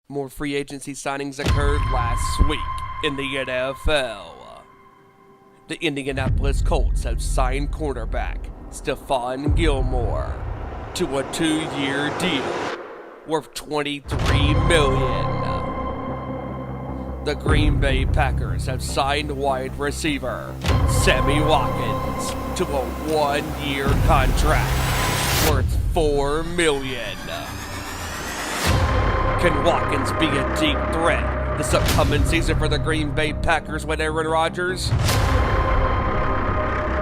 More free agency signings occurred last week in the NFL. The Indianapolis Colts have signed cornerback Stephon Gilmore to a 2-year deal worth $23 million. The Green Bay Packers have signed wide receiver Sammy Watkins to a 1-year contract worth $4 million. Can Watkins be a deep threat this upcoming season for the Green Bay Packers with Aaron Rodgers?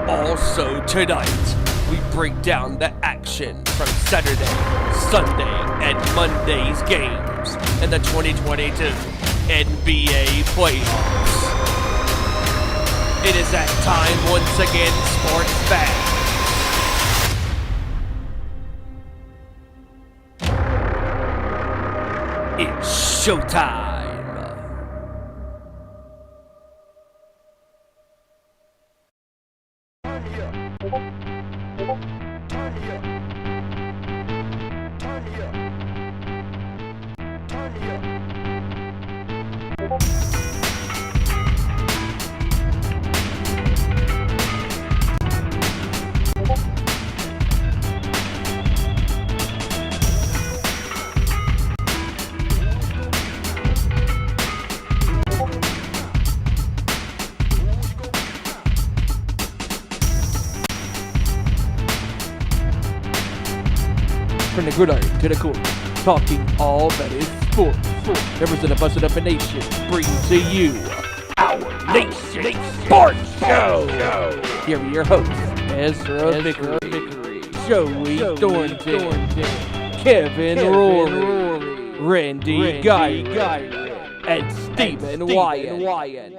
Also tonight, we break down the action from Saturday, Sunday, and Monday's games in the 2022 NBA playoffs. It is that time once again, sports fans. It's showtime. From the gridiron to the court, talking all that is sports. Members of the Busted Up Nation bring to you our Nation Sports Show. Here are your hosts, Ezra Vickery, Joey Thornton, Kevin Rorie, Randy Giron, and Stephen Wyand.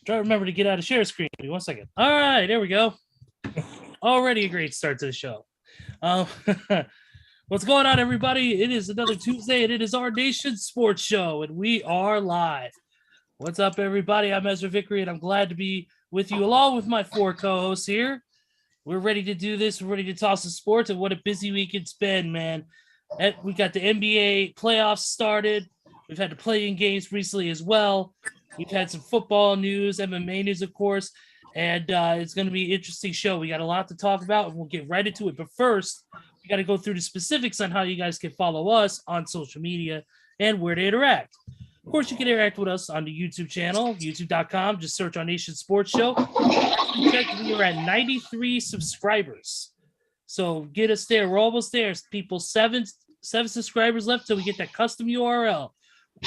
Try to remember to get out of share screen. Give me 1 second. All right, there we go. Already a great start to the show. What's going on, everybody? It is another Tuesday, and it is our Nation Sports Show, and we are live. What's up, everybody? I'm Ezra Vickery, and I'm glad to be with you along with my 4 co-hosts here. We're ready to do this. We're ready to toss some sports, and what a busy week it's been, man. We got the NBA playoffs started. We've had the play-in games recently as well. We've had some football news, MMA news, of course, and it's going to be an interesting show. We got a lot to talk about, and we'll get right into it. But first, we got to go through the specifics on how you guys can follow us on social media and where to interact. Of course, you can interact with us on the YouTube channel, youtube.com. Just search our Nation Sports Show. We are at 93 subscribers. So get us there. We're almost there. People, seven subscribers left till we get that custom URL.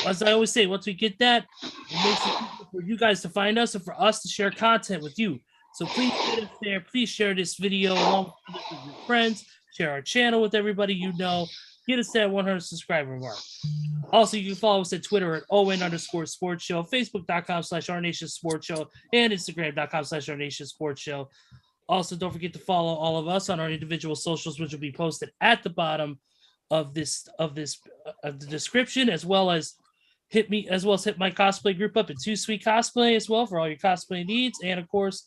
As I always say, once we get that, it makes it easier for you guys to find us and for us to share content with you. So please get us there. Please share this video along with your friends. Share our channel with everybody you know. Get us that 100 subscriber mark. Also, you can follow us at Twitter at ON_sports show, Facebook.com/OurNationSportsShow, and Instagram.com/OurNationSportsShow. Also, don't forget to follow all of us on our individual socials, which will be posted at the bottom of the description, as well as hit my cosplay group up at Too Sweet Cosplay as well for all your cosplay needs. And of course,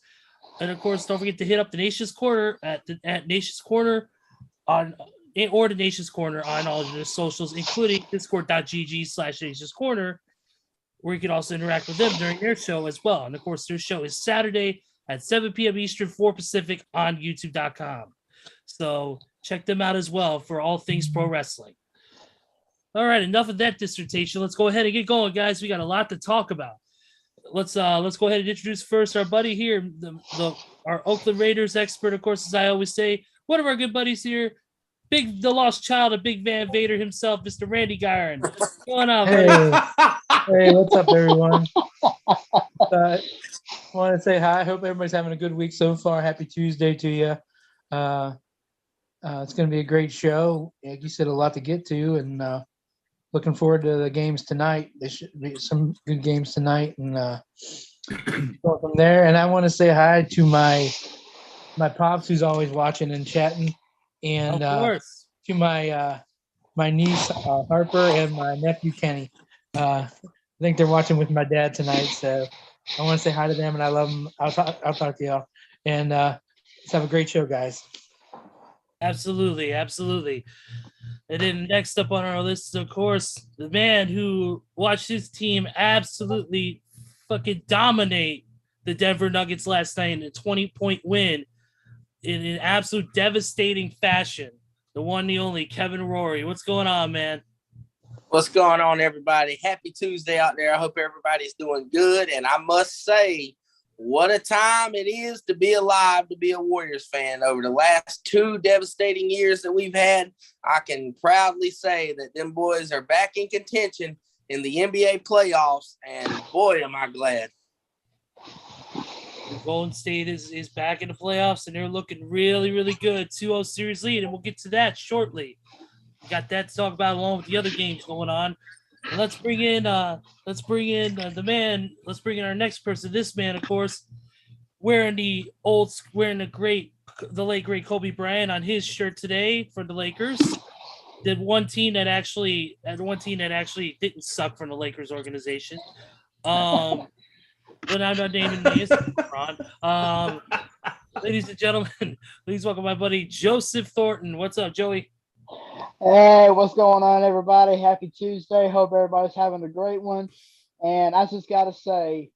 don't forget to hit up the Nation's Corner at Nation's Corner or the Nation's Corner on all of the socials, including discord.gg/Nation's Corner, where you can also interact with them during their show as well. And of course, their show is Saturday at 7 p.m. Eastern, 4 Pacific on youtube.com. So check them out as well for all things pro wrestling. All right, enough of that dissertation. Let's go ahead and get going, guys. We got a lot to talk about. Let's go ahead and introduce first our buddy here, our Oakland Raiders expert, of course, as I always say, one of our good buddies here, the lost child of Big Van Vader himself, Mr. Randy Giron. What's going on, buddy? Hey, what's up, everyone? I want to say hi. I hope everybody's having a good week so far. Happy Tuesday to you. It's going to be a great show. Like you said, a lot to get to, and looking forward to the games tonight. There should be some good games tonight, and go from there. And I want to say hi to my pops, who's always watching and chatting, and to my niece Harper and my nephew Kenny. I think they're watching with my dad tonight, so I want to say hi to them, and I love them. I'll talk to y'all, and let's have a great show, guys. Absolutely, absolutely. And then next up on our list, of course, the man who watched his team absolutely fucking dominate the Denver Nuggets last night in a 20-point win in an absolute devastating fashion. The one, the only, Kevin Rorie. What's going on, man? What's going on, everybody? Happy Tuesday out there. I hope everybody's doing good. And I must say, what a time it is to be alive, to be a Warriors fan. Over the last 2 devastating years that we've had, I can proudly say that them boys are back in contention in the NBA playoffs. And boy, am I glad. Golden State is back in the playoffs, and they're looking really, really good. 2-0 series lead, and we'll get to that shortly. We got that to talk about along with the other games going on. And let's bring in the man. Let's bring in our next person. This man, of course, wearing the late great Kobe Bryant on his shirt today for the Lakers. The one team that actually didn't suck from the Lakers organization. But I'm not naming names. Ladies and gentlemen, please welcome my buddy Joseph Thornton. What's up, Joey? Hey, what's going on, everybody? Happy Tuesday. Hope everybody's having a great one. And I just got to say,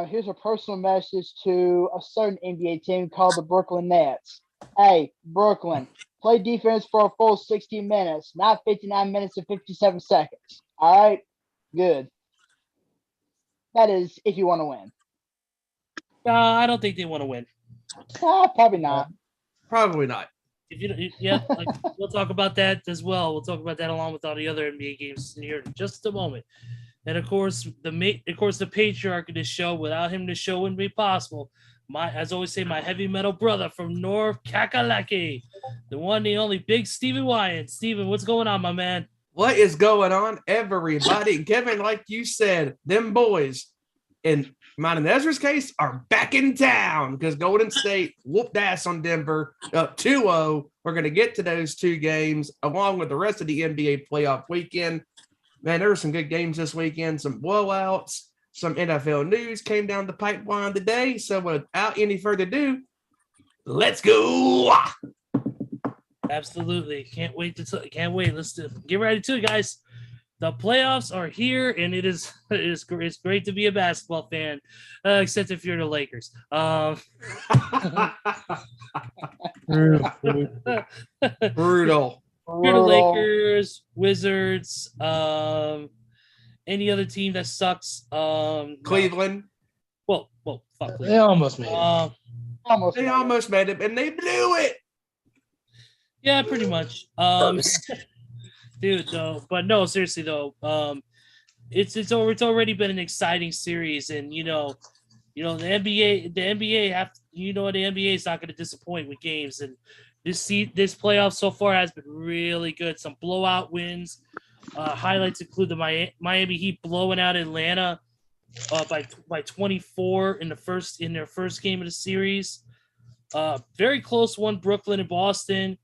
here's a personal message to a certain NBA team called the Brooklyn Nets. Hey, Brooklyn, play defense for a full 60 minutes, not 59 minutes and 57 seconds. All right? Good. That is if you want to win. I don't think they want to win. Probably not. Probably not. We'll talk about that as well. We'll talk about that along with all the other NBA games here in just a moment. And of course, the patriarch of this show. Without him, the show wouldn't be possible. As I always say, my heavy metal brother from North Kakalaki, the one, the only, Big Steven Wyand. Steven, what's going on, my man? What is going on, everybody? Kevin, like you said, them boys, in mine and Ezra's case, are back in town because Golden State whooped ass on Denver up 2-0. We're going to get to those 2 games along with the rest of the NBA playoff weekend. Man, there were some good games this weekend, some blowouts, some NFL news came down the pipeline today. So without any further ado, let's go. Absolutely. Can't wait. Let's get ready to it, guys. The playoffs are here, and it's great to be a basketball fan, except if you're the Lakers. Brutal. You're the Lakers, Wizards, any other team that sucks. Cleveland. Well, fuck Cleveland. They almost made it. They almost made it, and they blew it. Yeah, pretty much. Dude, though, but no, seriously though, it's already been an exciting series, and the NBA the NBA is not going to disappoint with games, and this playoff so far has been really good. Some blowout wins. Highlights include the Miami Heat blowing out Atlanta by 24 in their first game of the series. Very close one, Brooklyn and Boston.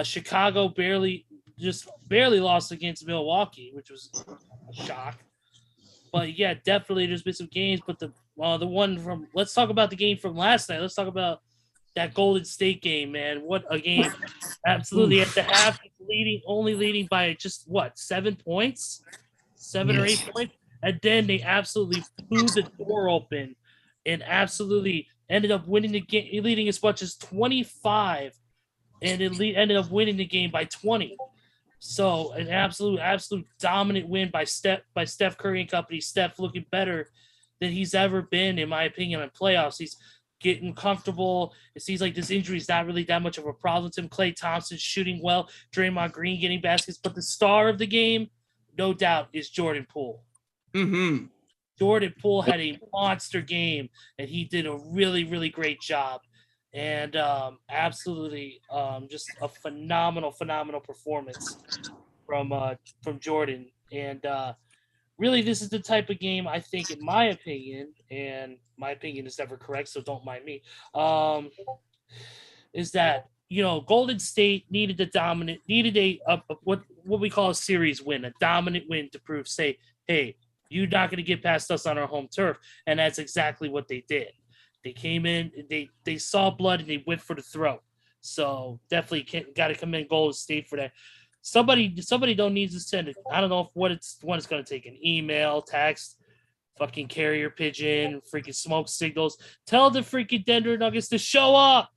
Chicago barely lost against Milwaukee, which was a shock. But yeah, definitely there's been some games. But the one from let's talk about the game from last night. Let's talk about that Golden State game, man. What a game! Absolutely, at the half, only leading by just 7 points, 7 or 8 points, and then they absolutely blew the door open and absolutely ended up winning the game, leading as much as 25, and it ended up winning the game by 20. So an absolute dominant win by Steph Curry and company. Steph looking better than he's ever been, in my opinion, in playoffs. He's getting comfortable. It seems like this injury is not really that much of a problem to him. Klay Thompson shooting well. Draymond Green getting baskets. But the star of the game, no doubt, is Jordan Poole. Mm-hmm. Jordan Poole had a monster game, and he did a really, really great job. And absolutely just a phenomenal performance from Jordan. And really, this is the type of game I think, in my opinion, and my opinion is never correct, so don't mind me, is that, Golden State needed what we call a series win, a dominant win to prove, say, hey, You're not going to get past us on our home turf. And that's exactly what they did. They came in, they saw blood, and they went for the throat. So definitely got to commend Golden State for that. Somebody don't need to send it. I don't know what it's going to take, an email, text, fucking carrier pigeon, freaking smoke signals. Tell the freaking Denver Nuggets to show up.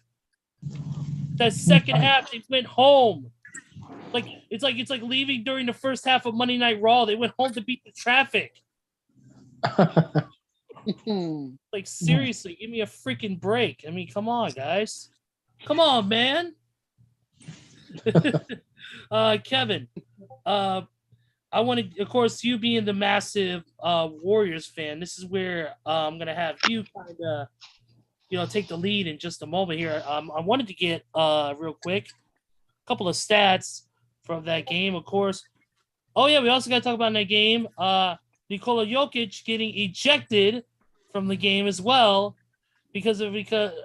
That second half, they went home. It's like leaving during the first half of Monday Night Raw. They went home to beat the traffic. Like, seriously, give me a freaking break. I mean, come on, guys. Come on, man. Kevin, I want to, of course, you being the massive Warriors fan, this is where I'm going to have you kind of, take the lead in just a moment here. I wanted to get real quick a couple of stats from that game, of course. Oh, yeah, we also got to talk about that game. Nikola Jokic getting ejected from the game as well because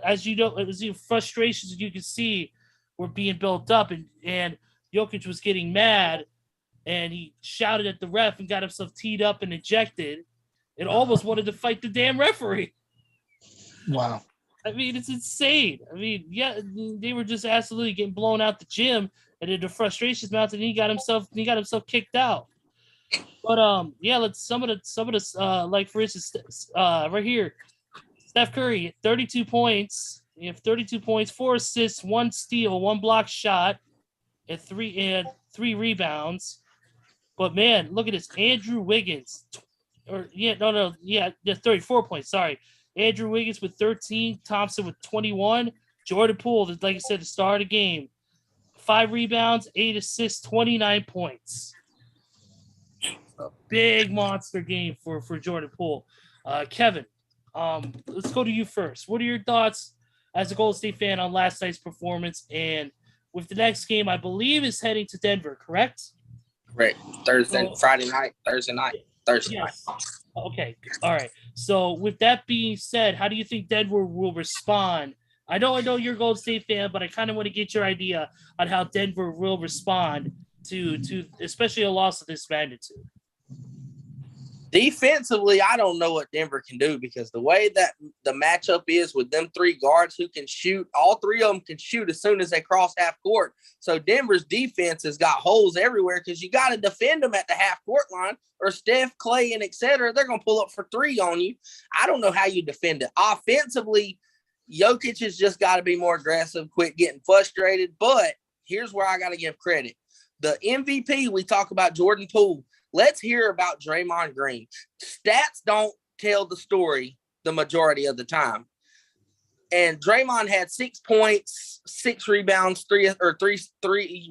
as you know, it was the frustrations you could see were being built up, and Jokic was getting mad, and he shouted at the ref and got himself teed up and ejected. It almost wanted to fight the damn referee. Wow. I mean, it's insane. I mean, yeah, they were just absolutely getting blown out the gym, and then the frustrations mounted, and he got himself kicked out. But yeah, let's some of the like, for instance, right here, Steph Curry, 32 points. You have 32 points, 4 assists, 1 steal, 1 block shot, and 3 rebounds. But man, look at this, Andrew Wiggins, 34 points. Sorry, Andrew Wiggins with 13, Thompson with 21, Jordan Poole, like I said, the star of the game, 5 rebounds, 8 assists, 29 points. A big monster game for Jordan Poole. Kevin, let's go to you first. What are your thoughts as a Golden State fan on last night's performance? And with the next game, I believe is heading to Denver, correct? Right. Thursday night. Yes. Okay. All right. So with that being said, how do you think Denver will respond? I know you're a Golden State fan, but I kind of want to get your idea on how Denver will respond to especially a loss of this magnitude. Defensively, I don't know what Denver can do because the way that the matchup is with them 3 guards who can shoot, all 3 of them can shoot as soon as they cross half court. So Denver's defense has got holes everywhere because you got to defend them at the half court line, or Steph, Clay, and et cetera, they're going to pull up for 3 on you. I don't know how you defend it. Offensively, Jokic has just got to be more aggressive, quit getting frustrated. But here's where I got to give credit. The MVP, we talk about Jordan Poole. Let's hear about Draymond Green. Stats don't tell the story the majority of the time. And Draymond had 6 points, 6 rebounds, 3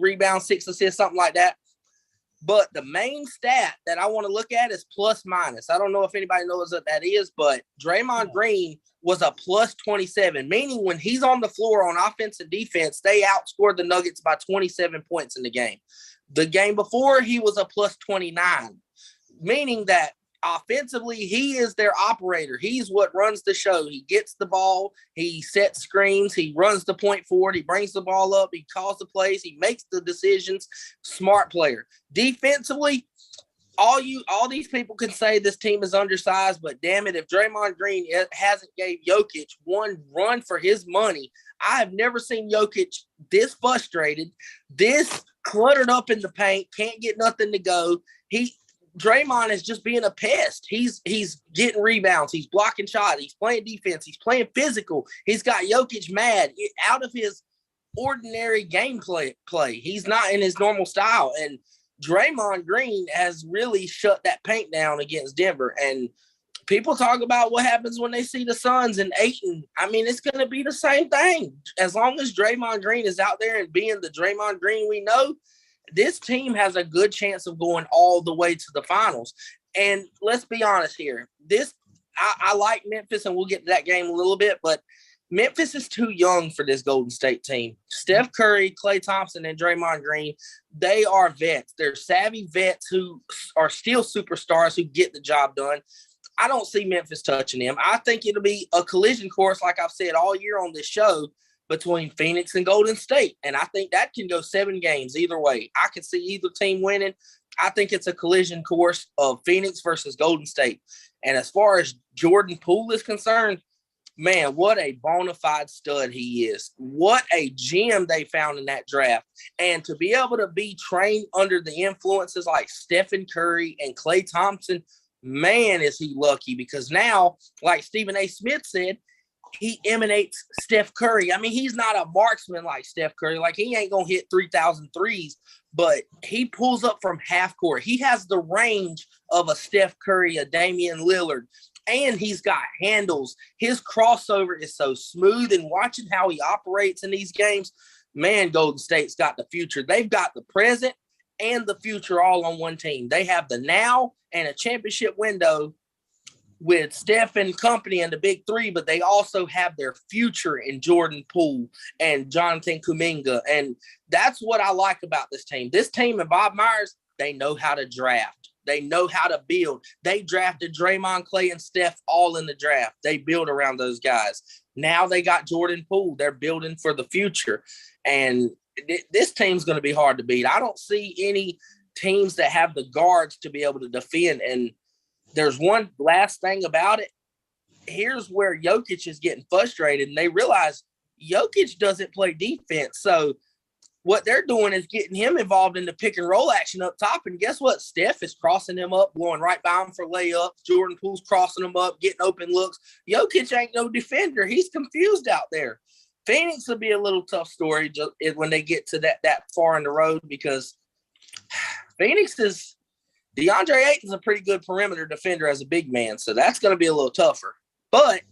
rebounds, 6 assists, something like that. But the main stat that I want to look at is plus minus. I don't know if anybody knows what that is, but Draymond Green was a plus 27, meaning when he's on the floor on offense and defense, they outscored the Nuggets by 27 points in the game. The game before, he was a plus 29, meaning that offensively, he is their operator. He's what runs the show. He gets the ball. He sets screens. He runs the point forward. He brings the ball up. He calls the plays. He makes the decisions. Smart player. Defensively, all these people can say this team is undersized, but damn it, if Draymond Green hasn't gave Jokic one run for his money, I have never seen Jokic this frustrated, this cluttered up in the paint, can't get nothing to go. Draymond is just being a pest. He's getting rebounds. He's blocking shots. He's playing defense. He's playing physical. He's got Jokic mad, out of his ordinary gameplay. He's not in his normal style. And Draymond Green has really shut that paint down against Denver. And people talk about what happens when they see the Suns and Ayton. I mean, it's going to be the same thing. As long as Draymond Green is out there and being the Draymond Green we know, this team has a good chance of going all the way to the finals. And let's be honest here. I like Memphis, and we'll get to that game a little bit, but Memphis is too young for this Golden State team. Steph Curry, Klay Thompson, and Draymond Green, they are vets. They're savvy vets who are still superstars who get the job done. I don't see Memphis touching them. I think it'll be a collision course, like I've said all year on this show, between Phoenix and Golden State. And I think that can go 7 games either way. I can see either team winning. I think it's a collision course of Phoenix versus Golden State. And as far as Jordan Poole is concerned, man, what a bona fide stud he is. What a gem they found in that draft. And to be able to be trained under the influences like Stephen Curry and Klay Thompson, man, is he lucky, because now, like Stephen A. Smith said, he emanates Steph Curry. I mean, he's not a marksman like Steph Curry. Like, he ain't going to hit 3,000 threes, but he pulls up from half court. He has the range of a Steph Curry, a Damian Lillard, and he's got handles. His crossover is so smooth, and watching how he operates in these games, man, Golden State's got the future. They've got the present and the future all on one team. They have the now and a championship window with Steph and company and the big three, but they also have their future in Jordan Poole and Jonathan Kuminga. And that's what I like about this team. This team and Bob Myers, they know how to draft. They know how to build. They drafted Draymond, Clay, and Steph all in the draft. They build around those guys. Now they got Jordan Poole. They're building for the future. And this team's going to be hard to beat. I don't see any teams that have the guards to be able to defend. And there's one last thing about it. Here's where Jokic is getting frustrated, and they realize Jokic doesn't play defense. So what they're doing is getting him involved in the pick and roll action up top. And guess what? Steph is crossing him up, going right by him for layups. Jordan Poole's crossing him up, getting open looks. Jokic ain't no defender. He's confused out there. Phoenix will be a little tough story when they get to that far in the road, because Phoenix is – DeAndre Ayton's a pretty good perimeter defender as a big man, so that's going to be a little tougher. But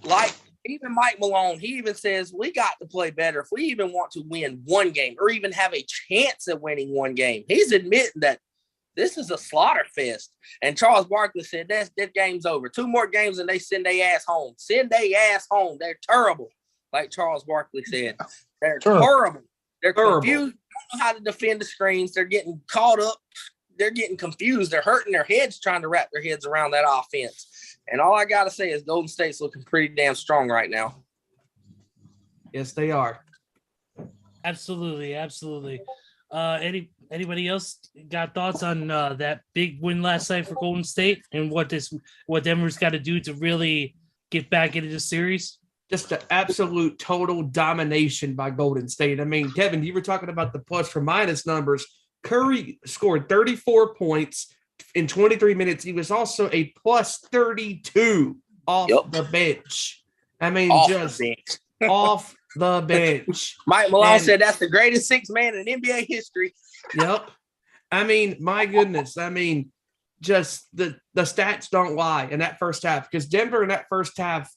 like even Mike Malone, he even says we got to play better if we even want to win one game or even have a chance at winning one game. He's admitting that this is a slaughter fest. And Charles Barkley said that game's over. 2 more games and they send their ass home. Send their ass home. They're terrible, like Charles Barkley said. They're terrible. They're confused. They don't know how to defend the screens. They're getting caught up. They're getting confused. They're hurting their heads trying to wrap their heads around that offense. And all I got to say is Golden State's looking pretty damn strong right now. Yes, they are. Absolutely. Anybody else got thoughts on that big win last night for Golden State and what Denver's got to do to really get back into the series? Just the absolute total domination by Golden State. I mean, Kevin, you were talking about the plus for minus numbers. Curry scored 34 points in 23 minutes. He was also a plus 32 off the bench. I mean, off the bench. Mike Malone said that's the greatest 6 man in NBA history. Yep. I mean, my goodness. I mean, just the stats don't lie in that first half, because Denver in that first half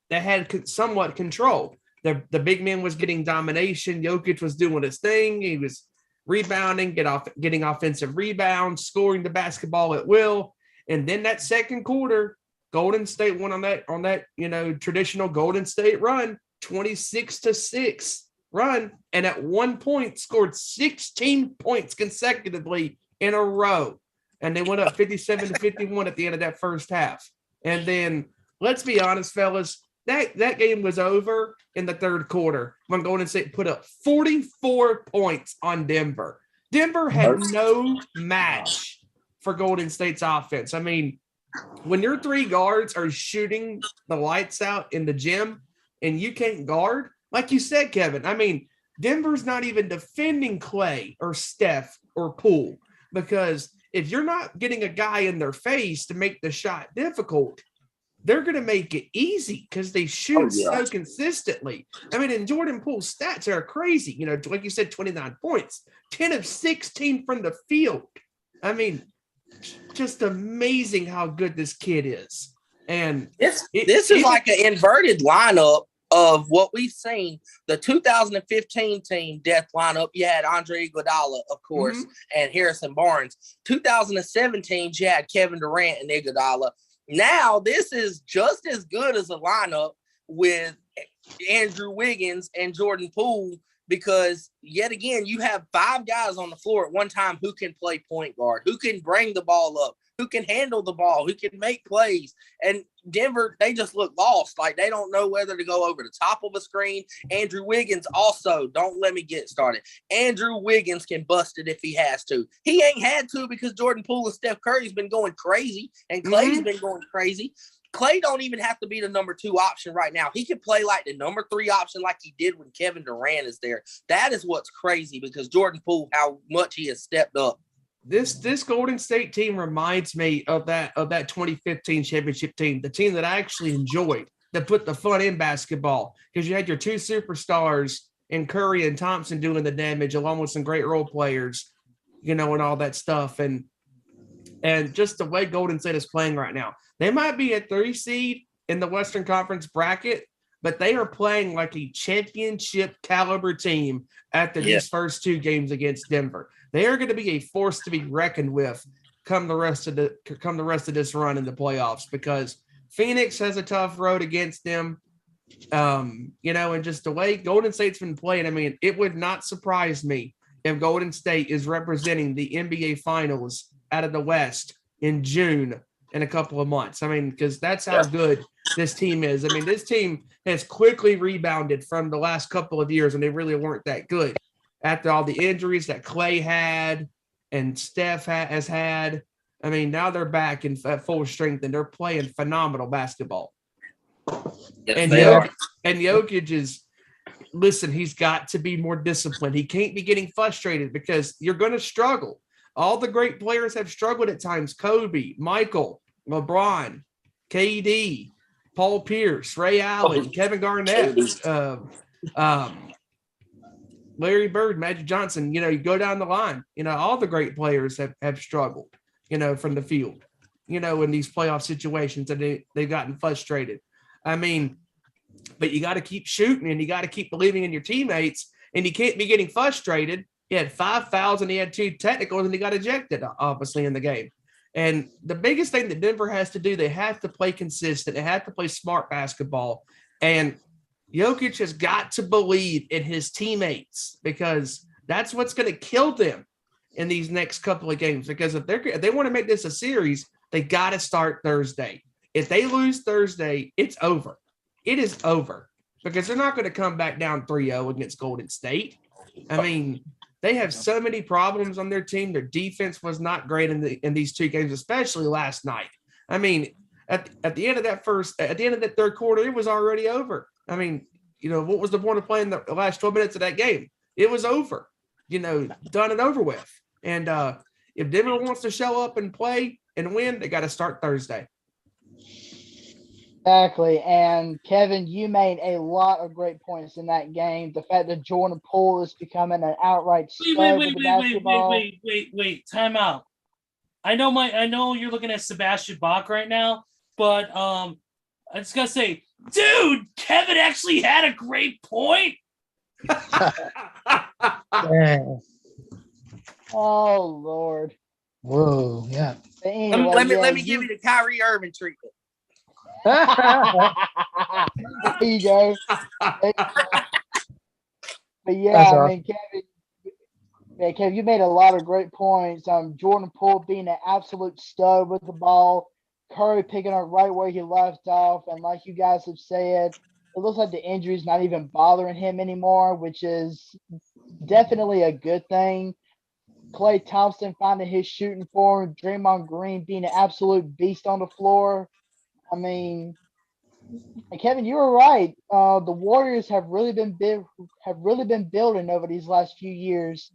they had somewhat control. The big man was getting domination. Jokic was doing his thing. He was rebounding, getting offensive rebounds, scoring the basketball at will. And then that second quarter, Golden State went on that traditional Golden State run, 26-6 run, and at one point scored 16 points consecutively in a row. And they went up 57-51 at the end of that first half. And then, let's be honest, fellas, that game was over in the third quarter when Golden State put up 44 points on Denver. Denver had no match for Golden State's offense. I mean, when your 3 guards are shooting the lights out in the gym and you can't guard, like you said, Kevin, I mean, Denver's not even defending Clay or Steph or Poole, because if you're not getting a guy in their face to make the shot difficult, they're going to make it easy because they shoot so consistently. I mean, and Jordan Poole's stats are crazy. Like you said, 29 points, 10 of 16 from the field. I mean, just amazing how good this kid is. And this is like an inverted lineup of what we've seen. The 2015 team death lineup, you had Andre Iguodala, of course, and Harrison Barnes. 2017, you had Kevin Durant and Iguodala. Now, this is just as good as a lineup with Andrew Wiggins and Jordan Poole, because, yet again, you have 5 guys on the floor at one time who can play point guard, who can bring the ball up, who can handle the ball, who can make plays. And Denver, they just look lost. Like they don't know whether to go over the top of a screen. Andrew Wiggins also, don't let me get started. Andrew Wiggins can bust it if he has to. He ain't had to because Jordan Poole and Steph Curry's been going crazy and Clay's been going crazy. Clay don't even have to be the number 2 option right now. He can play like the number 3 option like he did when Kevin Durant is there. That is what's crazy because Jordan Poole, how much he has stepped up. This Golden State team reminds me of that 2015 championship team, the team that I actually enjoyed, that put the fun in basketball because you had your 2 superstars in Curry and Thompson doing the damage along with some great role players, and all that stuff. And just the way Golden State is playing right now, they might be a 3 seed in the Western Conference bracket, but they are playing like a championship caliber team after these first 2 games against Denver. They are going to be a force to be reckoned with come the rest of this run in the playoffs because Phoenix has a tough road against them. And just the way Golden State's been playing, I mean, it would not surprise me if Golden State is representing the NBA Finals out of the West in June in a couple of months. I mean, because that's how good this team is. I mean, this team has quickly rebounded from the last couple of years when they really weren't that good. After all the injuries that Clay had and Steph has had, I mean, now they're back in full strength and they're playing phenomenal basketball. Yes, and Jokic is, listen, he's got to be more disciplined. He can't be getting frustrated because you're going to struggle. All the great players have struggled at times. Kobe, Michael, LeBron, KD, Paul Pierce, Ray Allen, Kevin Garnett, Larry Bird, Magic Johnson, you go down the line, all the great players have struggled, from the field, in these playoff situations and they've gotten frustrated. I mean, but you got to keep shooting and you got to keep believing in your teammates and you can't be getting frustrated. He had 5 fouls and he had 2 technicals and he got ejected, obviously, in the game. And the biggest thing that Denver has to do, they have to play consistent. They have to play smart basketball. And Jokic has got to believe in his teammates because that's what's going to kill them in these next couple of games. Because if they want to make this a series, they got to start Thursday. If they lose Thursday, it's over. It is over because they're not going to come back down 3-0 against Golden State. I mean, they have so many problems on their team. Their defense was not great in these 2 games, especially last night. I mean, at the end of that 3rd quarter, it was already over. I mean, what was the point of playing the last 12 minutes of that game? It was over, done and over with. And if Denver wants to show up and play and win, they got to start Thursday. Exactly. And Kevin, you made a lot of great points in that game. The fact that Jordan Poole is becoming an outright stud with the basketball. Wait. Time out. I know you're looking at Sebastian Bach right now, but I just gotta say, dude, Kevin actually had a great point. Oh Lord. Whoa, yeah. Anyway, let me give you the Kyrie Irving treatment. There you go. But yeah, That's I mean, Kevin, you made a lot of great points. Jordan Poole being an absolute stud with the ball, Curry picking up right where he left off, and like you guys have said, it looks like the injury's not even bothering him anymore, which is definitely a good thing. Klay Thompson finding his shooting form, Draymond Green being an absolute beast on the floor. I mean, Kevin, you were right. The Warriors have really been building over these last few years,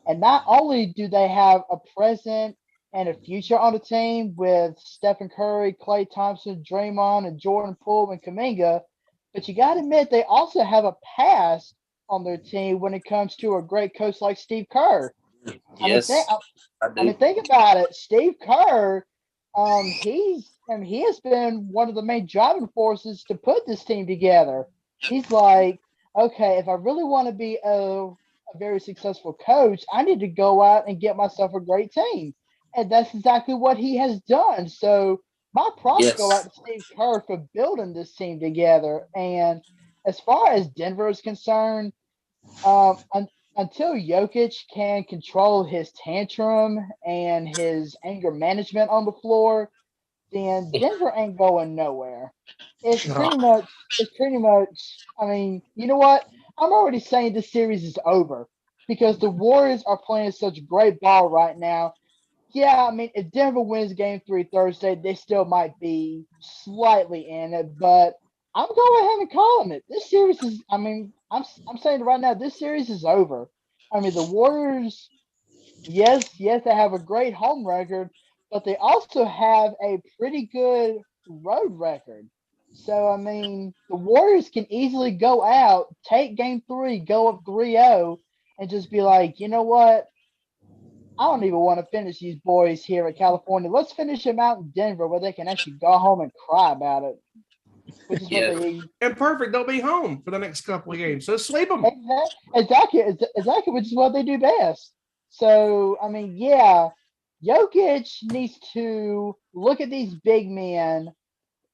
and not only do they have a present and a future on the team with Stephen Curry, Klay Thompson, Draymond, and Jordan Poole and Kuminga, but you got to admit they also have a past on their team when it comes to a great coach like Steve Kerr. Yes, I mean, think about it. Steve Kerr, he has been one of the main driving forces to put this team together. He's like, okay, if I really want to be a very successful coach, I need to go out and get myself a great team. And that's exactly what he has done. So my props go out to Steve Kerr for building this team together. And as far as Denver is concerned, until Jokic can control his tantrum and his anger management on the floor, then Denver ain't going nowhere. It's pretty much, I mean, you know what? I'm already saying this series is over because the Warriors are playing such great ball right now. Yeah, I mean, if Denver wins game 3 Thursday, they still might be slightly in it, but I'm going ahead and calling it. This series is, I mean, I'm saying right now, this series is over. I mean, the Warriors, yes, they have a great home record, but they also have a pretty good road record. So, I mean, the Warriors can easily go out, take game 3, go up 3-0, and just be like, you know what? I don't even want to finish these boys here in California. Let's finish them out in Denver where they can actually go home and cry about it. Which is what they And perfect, they'll be home for the next couple of games. So sleep them. exactly, which is what they do best. So I mean, yeah, Jokic needs to look at these big men,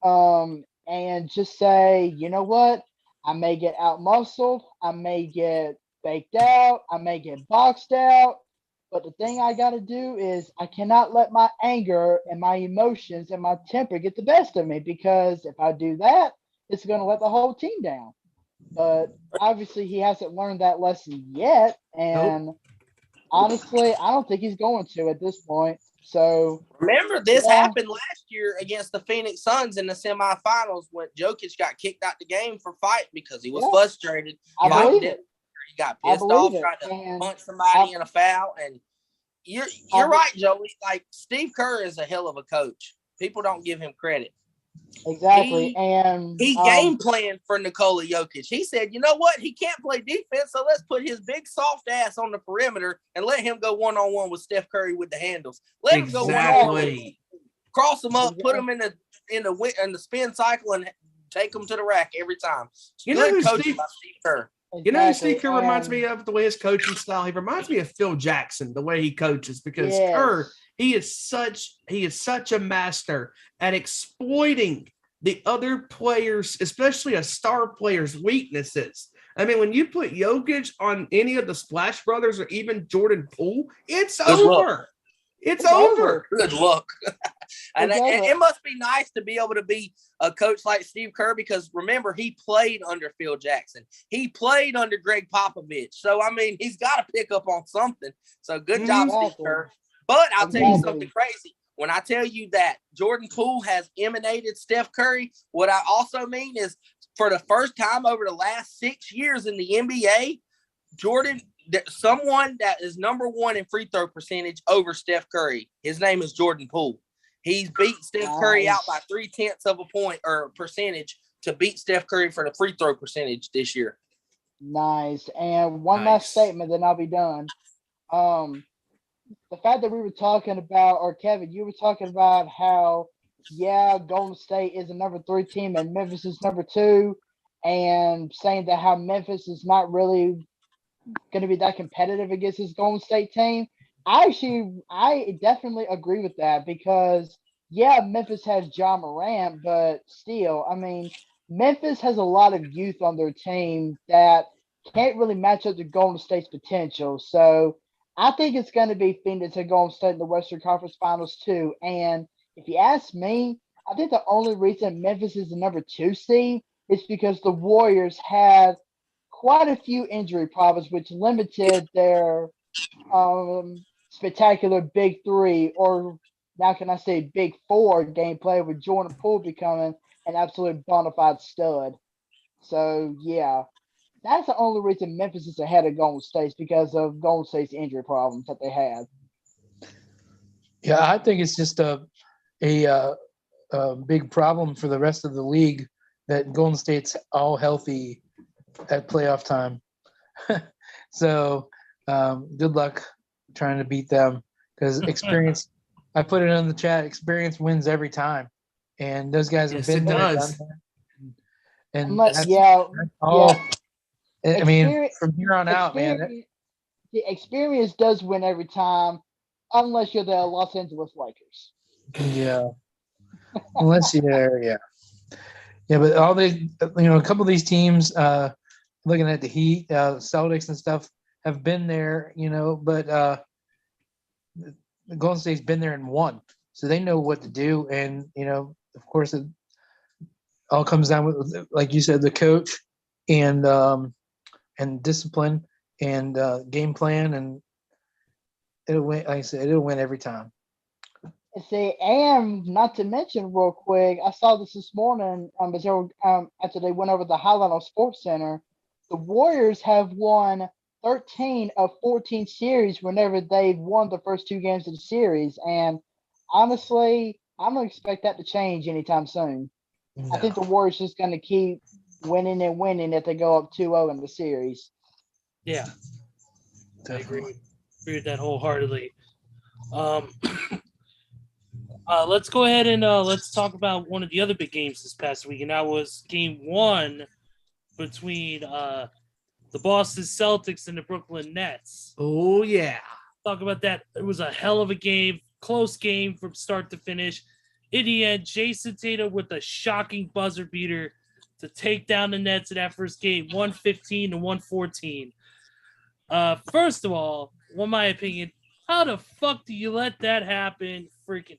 and just say, you know what? I may get out muscled, I may get faked out, I may get boxed out. But the thing I got to do is I cannot let my anger and my emotions and my temper get the best of me, because if I do that, it's going to let the whole team down. But obviously, he hasn't learned that lesson yet. And honestly, I don't think he's going to at this point. So remember, this happened last year against the Phoenix Suns in the semifinals when Jokic got kicked out the game for fight because he was frustrated. I believe it. He got pissed off trying to punch somebody in a foul. And you're right, Joey. Like, Steve Kerr is a hell of a coach. People don't give him credit. Exactly. He game planned for Nikola Jokic. He said, you know what? He can't play defense, so let's put his big soft ass on the perimeter and let him go one-on-one with Steph Curry with the handles. Let him go one-on-one, cross him up, put him in the spin cycle, and take him to the rack every time. Good coaching by Steve Kerr. You know who Steve Kerr reminds me of, the way his coaching style? He reminds me of Phil Jackson, the way he coaches, because Kerr, he is such a master at exploiting the other players, especially a star player's weaknesses. I mean, when you put Jokic on any of the Splash Brothers or even Jordan Poole, it's over. It's over. Good luck. And it must be nice to be able to be a coach like Steve Kerr, because remember, he played under Phil Jackson. He played under Greg Popovich. So, I mean, he's got to pick up on something. So, good job, Steve Kerr. But I'll tell you something crazy. When I tell you that Jordan Poole has emanated Steph Curry, what I also mean is, for the first time over the last 6 years in the NBA, someone that is number one in free throw percentage over Steph Curry. His name is Jordan Poole. He's beat Steph Curry out by 0.3 of a point or percentage to beat Steph Curry for the free throw percentage this year. Nice. And one last statement, then I'll be done. The fact that we were talking about, or Kevin, you were talking about how, Golden State is the number 3 team and Memphis is number 2, and saying that how Memphis is not really going to be that competitive against this Golden State team. I definitely agree with that, because Memphis has Ja Morant, but still, I mean, Memphis has a lot of youth on their team that can't really match up to Golden State's potential. So I think it's going to be Phoenix and Golden State in the Western Conference Finals too. And if you ask me, I think the only reason Memphis is the number 2 seed is because the Warriors had quite a few injury problems, which limited their spectacular big 3, or now can I say big 4 gameplay, with Jordan Poole becoming an absolute bona fide stud. So that's the only reason Memphis is ahead of Golden State, because of Golden State's injury problems that they had. Yeah, I think it's just a big problem for the rest of the league that Golden State's all healthy at playoff time. So good luck trying to beat them, because experience, I put it in the chat, experience wins every time. And those guys have been there, done that. And that's all. I mean, from here on out, man. The experience does win every time, unless you're the Los Angeles Lakers. Yeah. Unless you're there, yeah. Yeah, but all a couple of these teams, looking at the Heat, Celtics and stuff, have been there, but the Golden State's been there and won, so they know what to do. And of course, it all comes down with, like you said, the coach and discipline and game plan, and it'll win. Like I said, it'll win every time. See, and not to mention real quick, I saw this morning after they went over the highlight on Sports Center. The Warriors have won 13 of 14 series whenever they've won the first 2 games of the series. And honestly, I don't expect that to change anytime soon. No. I think the Warriors just going to keep winning and winning if they go up 2-0 in the series. Yeah, Definitely. I agree with that wholeheartedly. Let's go ahead and let's talk about one of the other big games this past week, and that was Game 1 between the Boston Celtics and the Brooklyn Nets. Oh, yeah. Talk about that. It was a hell of a game, close game from start to finish. In the end, Jason Tatum with a shocking buzzer beater to take down the Nets in that first game, 115 to 114. First of all, in my opinion, how the fuck do you let that happen? Freaking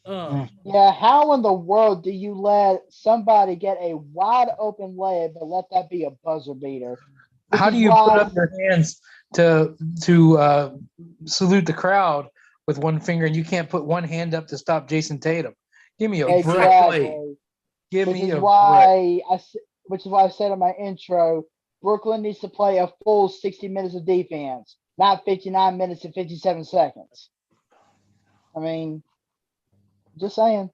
Yeah, how in the world do you let somebody get a wide open layup but let that be a buzzer beater? How do you put up your hands to salute the crowd with one finger, and you can't put one hand up to stop Jason Tatum? Give me a break. Exactly. Give Which me is a break. why I said in my intro, Brooklyn needs to play a full 60 minutes of defense, not 59 minutes and 57 seconds. I mean, just saying.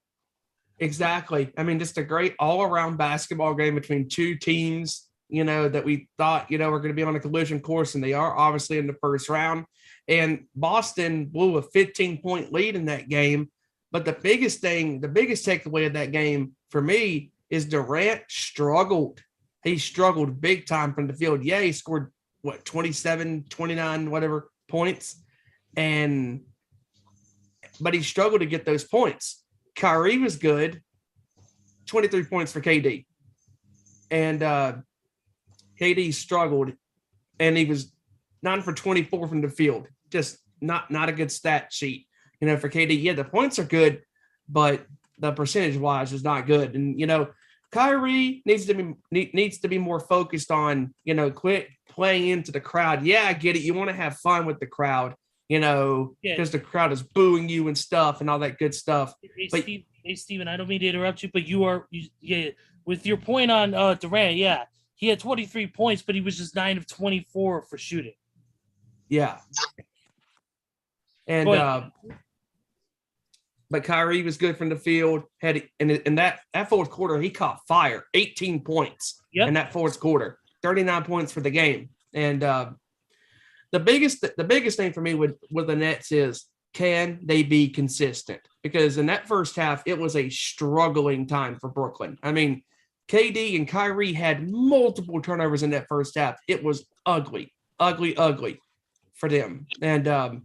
Exactly. I mean, just a great all-around basketball game between two teams, that we thought, were going to be on a collision course, and they are obviously in the first round. And Boston blew a 15-point lead in that game. But the biggest takeaway of that game for me is Durant struggled. He struggled big time from the field. Yeah, he scored, 27, 29, whatever points. But he struggled to get those points. Kyrie was good, 23 points for KD. And KD struggled, and he was 9 for 24 from the field. Just not a good stat sheet, for KD. Yeah, the points are good, but the percentage-wise is not good. And, Kyrie needs to be more focused on, quit playing into the crowd. Yeah, I get it. You want to have fun with the crowd, because the crowd is booing you and stuff and all that good stuff. Hey, Steven, I don't mean to interrupt you, but with your point on Durant, yeah, he had 23 points, but he was just 9 of 24 for shooting. Yeah. And but Kyrie was good from the field. Had in that fourth quarter, he caught fire. 18 points in that fourth quarter. 39 points for the game. And the biggest thing for me with the Nets is, can they be consistent? Because in that first half, it was a struggling time for Brooklyn. I mean, KD and Kyrie had multiple turnovers in that first half. It was ugly for them. And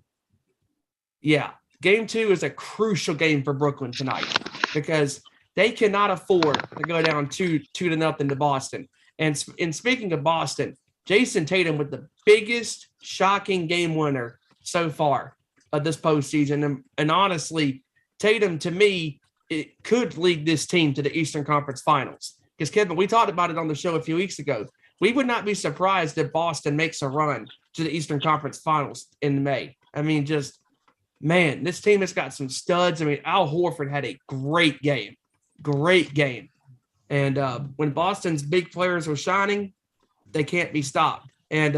Game 2 is a crucial game for Brooklyn tonight because they cannot afford to go down 2-0 to Boston. And speaking of Boston, Jason Tatum with the biggest shocking game winner so far of this postseason. And honestly, Tatum, to me, it could lead this team to the Eastern Conference Finals. Because, Kevin, we talked about it on the show a few weeks ago. We would not be surprised if Boston makes a run to the Eastern Conference Finals in May. I mean, man, this team has got some studs. I mean, Al Horford had a great game. And when Boston's big players were shining, they can't be stopped. And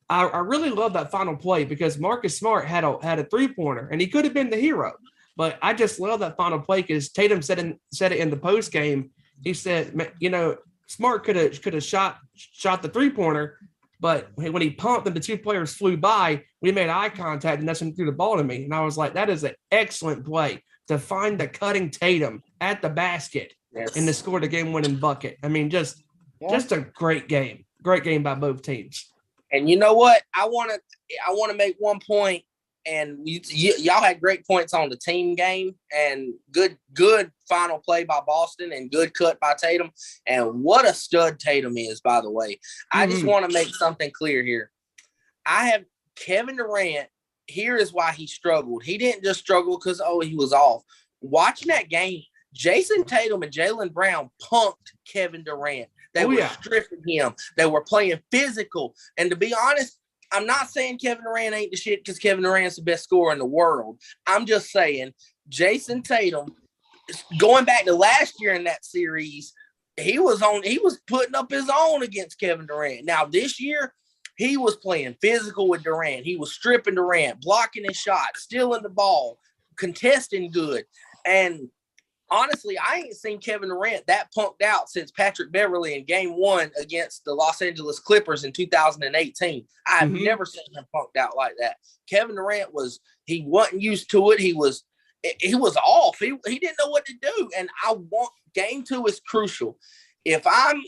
I really love that final play because Marcus Smart had a three-pointer, and he could have been the hero. But I just love that final play because Tatum said it in the post game. He said, Smart could have shot the three-pointer, but when he pumped and the two players flew by, we made eye contact, and that's when he threw the ball to me. And I was like, that is an excellent play to find the cutting Tatum at the basket and to score the game-winning bucket. I mean, just a great game. Great game by both teams. And you know what? I want to make one point, and y'all had great points on the team game and good final play by Boston and good cut by Tatum. And what a stud Tatum is, by the way. I just want to make something clear here. I have Kevin Durant. Here is why he struggled. He didn't just struggle because, he was off. Watching that game, Jason Tatum and Jaylen Brown punked Kevin Durant. They were stripping him. They were playing physical. And to be honest, I'm not saying Kevin Durant ain't the shit because Kevin Durant's the best scorer in the world. I'm just saying Jason Tatum, going back to last year in that series, he was putting up his own against Kevin Durant. Now this year, he was playing physical with Durant. He was stripping Durant, blocking his shot, stealing the ball, contesting good. And honestly, I ain't seen Kevin Durant that punked out since Patrick Beverley in Game 1 against the Los Angeles Clippers in 2018. I've never seen him punked out like that. Kevin Durant he wasn't used to it. He was off. He didn't know what to do. And Game 2 is crucial. If I'm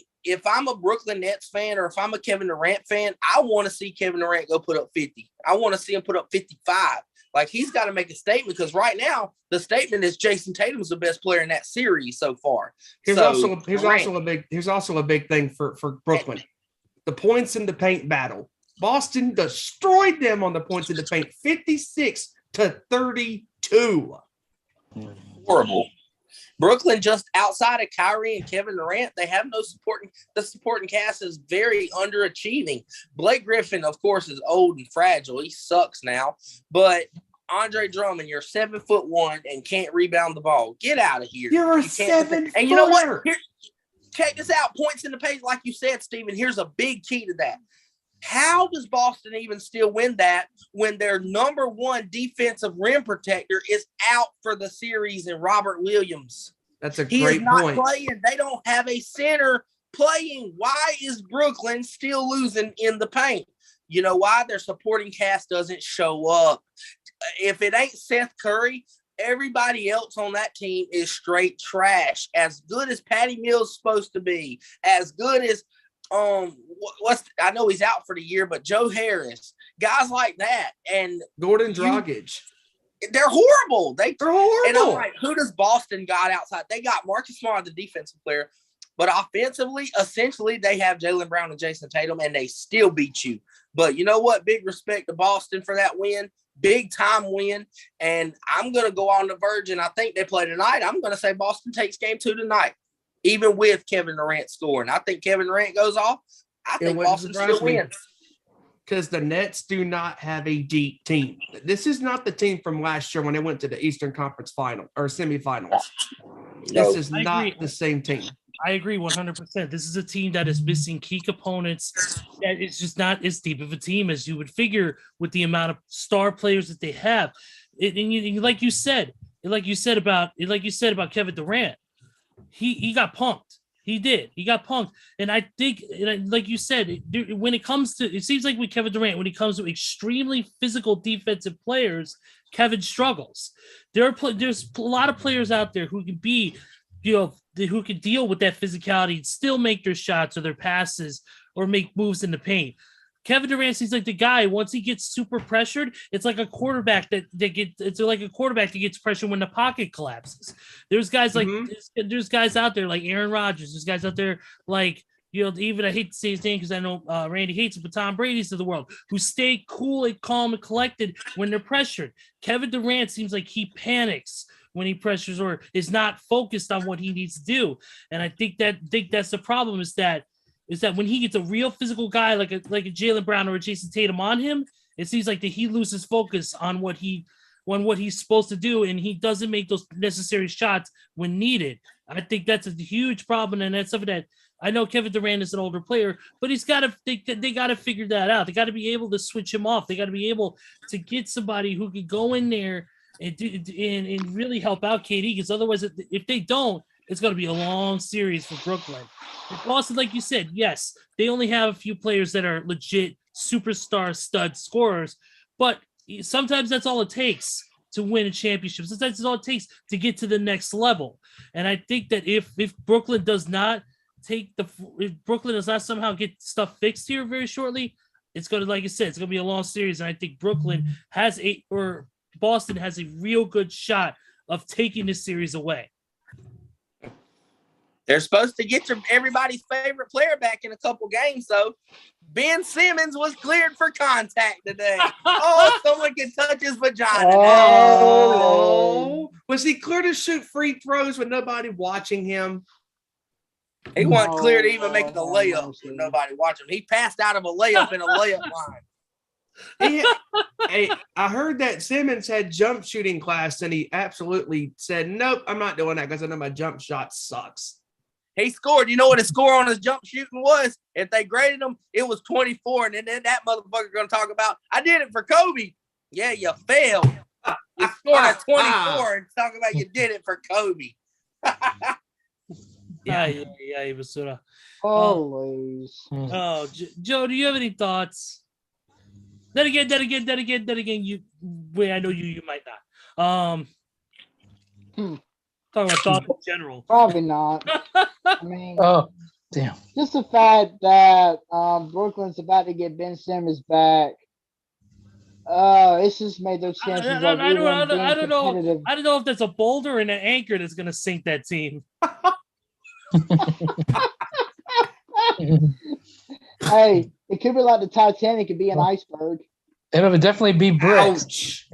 a Brooklyn Nets fan or if I'm a Kevin Durant fan, I want to see Kevin Durant go put up 50. I want to see him put up 55. Like, he's got to make a statement because right now the statement is Jason Tatum's the best player in that series so far. Here's also a big thing for Brooklyn. The points in the paint battle. Boston destroyed them on the points in the paint, 56-32. Horrible. Brooklyn, just outside of Kyrie and Kevin Durant, they have no supporting. The supporting cast is very underachieving. Blake Griffin, of course, is old and fragile. He sucks now. But Andre Drummond, you're 7'1" and can't rebound the ball. Get out of here. You're a 7-footer. And you know what? Check this out. Points in the paint, like you said, Steven. Here's a big key to that. How does Boston even still win that when their number one defensive rim protector is out for the series in Robert Williams? That's a He great is not point. playing. They don't have a center playing. Why is Brooklyn still losing in the paint? You know why? Their supporting cast doesn't show up. If it ain't Seth Curry, everybody else on that team is straight trash. As good as Patty Mills is supposed to be, as good as I know he's out for the year, but Joe Harris, guys like that, and Gordon Dragic. They're horrible. They're horrible. And I'm like, who does Boston got outside? They got Marcus Smart, the defensive player, but offensively, essentially, they have Jaylen Brown and Jason Tatum, and they still beat you. But you know what? Big respect to Boston for that win. Big time win. And I'm going to go on the verge, and I think they play tonight. I'm going to say Boston takes Game 2 tonight, even with Kevin Durant scoring. I think Kevin Durant goes off. I think Boston still wins. Because the Nets do not have a deep team. This is not the team from last year when they went to the Eastern Conference final or semifinals. This is not the same team. I agree 100%. This is a team that is missing key components. That it's just not as deep of a team as you would figure with the amount of star players that they have. Like you said about Kevin Durant, he got punked. He did. He got punked. And I think, like you said, when it comes to, it seems like with Kevin Durant, when it comes to extremely physical defensive players, Kevin struggles. There's a lot of players out there who can be, who can deal with that physicality and still make their shots or their passes or make moves in the paint. Kevin Durant seems like the guy, once he gets super pressured, it's like a quarterback that gets pressure when the pocket collapses. There's guys like there's guys out there like Aaron Rodgers. There's guys out there like, even I hate to say his name because I know Randy hates it, but Tom Brady's of the world, who stay cool and calm and collected when they're pressured. Kevin Durant seems like he panics when he pressures or is not focused on what he needs to do. And I think that's the problem is that when he gets a real physical guy like a Jaylen Brown or a Jason Tatum on him, it seems like that he loses focus on what he's supposed to do, and he doesn't make those necessary shots when needed. I think that's a huge problem, and that's something that I know Kevin Durant is an older player, but they got to figure that out. They got to be able to switch him off. They got to be able to get somebody who can go in there and really help out KD, because otherwise, if they don't, it's going to be a long series for Brooklyn. And Boston, like you said, yes, they only have a few players that are legit superstar stud scorers, but sometimes that's all it takes to win a championship. Sometimes that's all it takes to get to the next level. And I think that if Brooklyn does not somehow get stuff fixed here very shortly, it's going to, like I said, it's going to be a long series. And I think Boston has a real good shot of taking this series away. They're supposed to get everybody's favorite player back in a couple games, though. Ben Simmons was cleared for contact today. Oh, someone can touch his vagina now. Oh, was he clear to shoot free throws with nobody watching him? He wasn't clear to even make a layup with nobody watching him. He passed out of a layup in a layup line. Hey, I heard that Simmons had jump shooting class, and he absolutely said, "Nope, I'm not doing that because I know my jump shot sucks." He scored. You know what his score on his jump shooting was? If they graded him, it was 24. And then that motherfucker going to talk about, I did it for Kobe. Yeah, you failed. You scored a 24 and talk about you did it for Kobe. Yeah, Basura. Holy. Oh, Joe, do you have any thoughts? Then again, you. Wait, I know you might not. Talking about thoughts in general. Probably not. I mean, Oh, damn. just the fact that Brooklyn's about to get Ben Simmons back. It's just made those chances of even being competitive. I don't know if that's a boulder and an anchor that's going to sink that team. Hey, it could be like the Titanic. It could be an iceberg. It'll definitely be bricks. Ouch.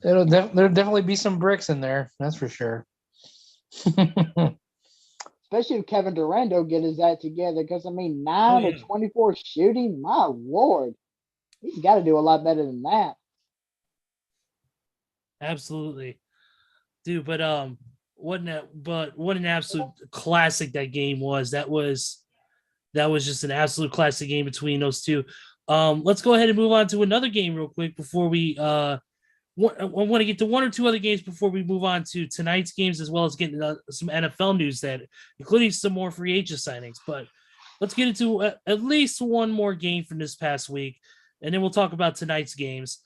There'll definitely be some bricks in there. That's for sure. Especially if Kevin Durant don't get his act together. Because, I mean, 9 or 24 shooting, my Lord. He's got to do a lot better than that. Absolutely. Dude, what an absolute classic that game was. That was just an absolute classic game between those two. Let's go ahead and move on to another game real quick before we I want to get to one or two other games before we move on to tonight's games, as well as getting some NFL news, that including some more free agent signings. But let's get into at least one more game from this past week, and then we'll talk about tonight's games.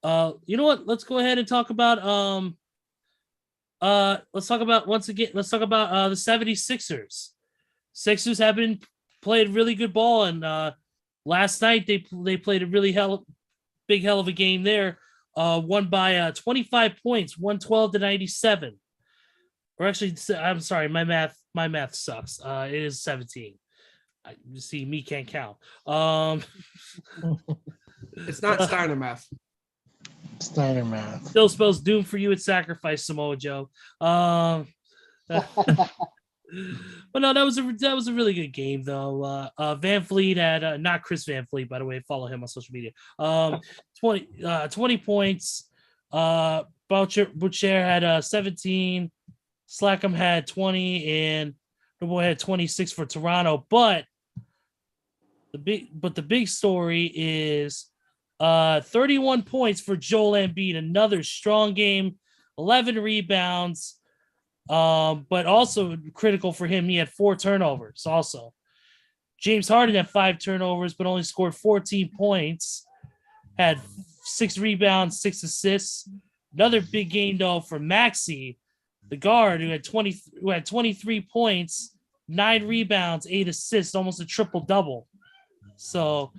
You know what? Let's go ahead and talk about the 76ers. Sixers have played really good ball, and last night they played a really hell of a game there. Won by 25 points, 112-97. Or actually, I'm sorry, my math sucks. It is 17. You see, me can't count. It's not Steiner math. Steiner math. Still spells doom for you at sacrifice, Samoa Joe. But no, that was a really good game though. Van Fleet had not Chris Van Fleet, by the way. Follow him on social media. 20 points. Boucher had 17. Slackham had 20, and the boy had 26 for Toronto. But the big story is 31 points for Joel Embiid. Another strong game. 11 rebounds. But also critical for him, he had 4 turnovers also. James Harden had 5 turnovers, but only scored 14 points, had 6 rebounds, 6 assists. Another big game, though, for Maxey, the guard, who had 23 points, 9 rebounds, 8 assists, almost a triple-double. So,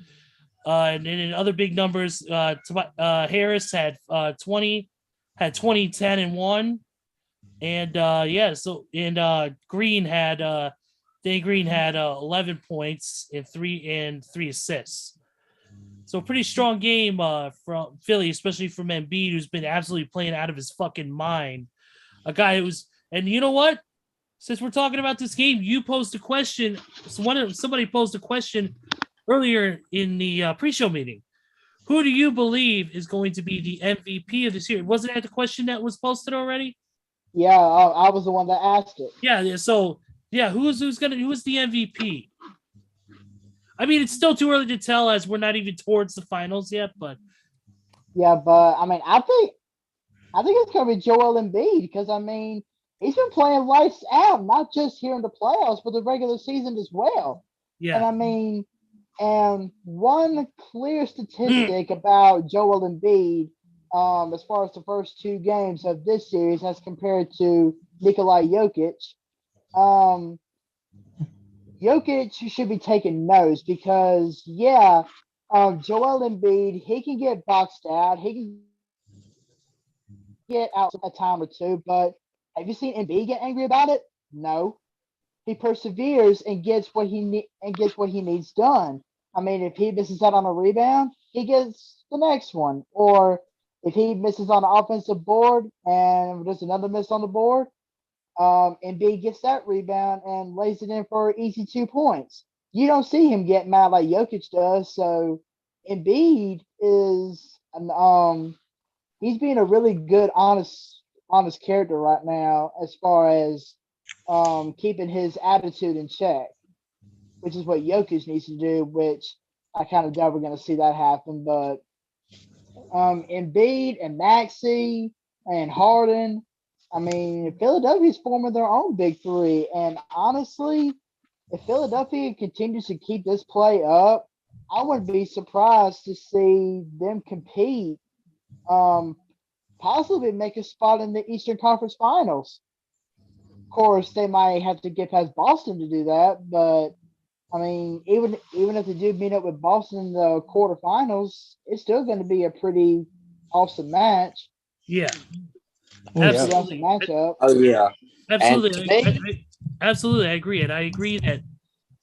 and then in other big numbers, Harris had 20, 10, and 1. And Green had Danny Green had 11 points and 3 assists. So a pretty strong game from Philly, especially from Embiid, who's been absolutely playing out of his fucking mind. A guy who's, and you know what? Since we're talking about this game, you posed a question. Somebody posed a question earlier in the pre-show meeting. Who do you believe is going to be the MVP of this year? Wasn't that the question that was posted already? Yeah, I was the one that asked it. Yeah. So, who's the MVP? I mean, it's still too early to tell as we're not even towards the finals yet. But yeah, but I mean, I think it's gonna be Joel Embiid because I mean he's been playing lights out, not just here in the playoffs, but the regular season as well. Yeah, and I mean, and one clear statistic about Joel Embiid. As far as the first 2 games of this series as compared to Nikola Jokic, Jokic should be taking notes because, Joel Embiid, he can get boxed out. He can get out a time or two, but have you seen Embiid get angry about it? No. he perseveres and gets what he needs done. I mean, if he misses out on a rebound, he gets the next one. Or if he misses on an offensive board and there's another miss on the board, Embiid gets that rebound and lays it in for easy 2 points. You don't see him get mad like Jokic does. So Embiid is he's being a really good, honest character right now as far as keeping his attitude in check, which is what Jokic needs to do, which I kind of doubt we're going to see that happen. But Embiid and Maxey and Harden, I mean, Philadelphia's forming their own big three. And honestly, if Philadelphia continues to keep this play up, I wouldn't be surprised to see them compete, possibly make a spot in the Eastern Conference Finals. Of course, they might have to get past Boston to do that, but I mean, even if they do meet up with Boston in the quarterfinals, it's still going to be a pretty awesome match. Yeah. Absolutely. Matchup. Oh yeah, Absolutely. Absolutely, I agree. And I agree that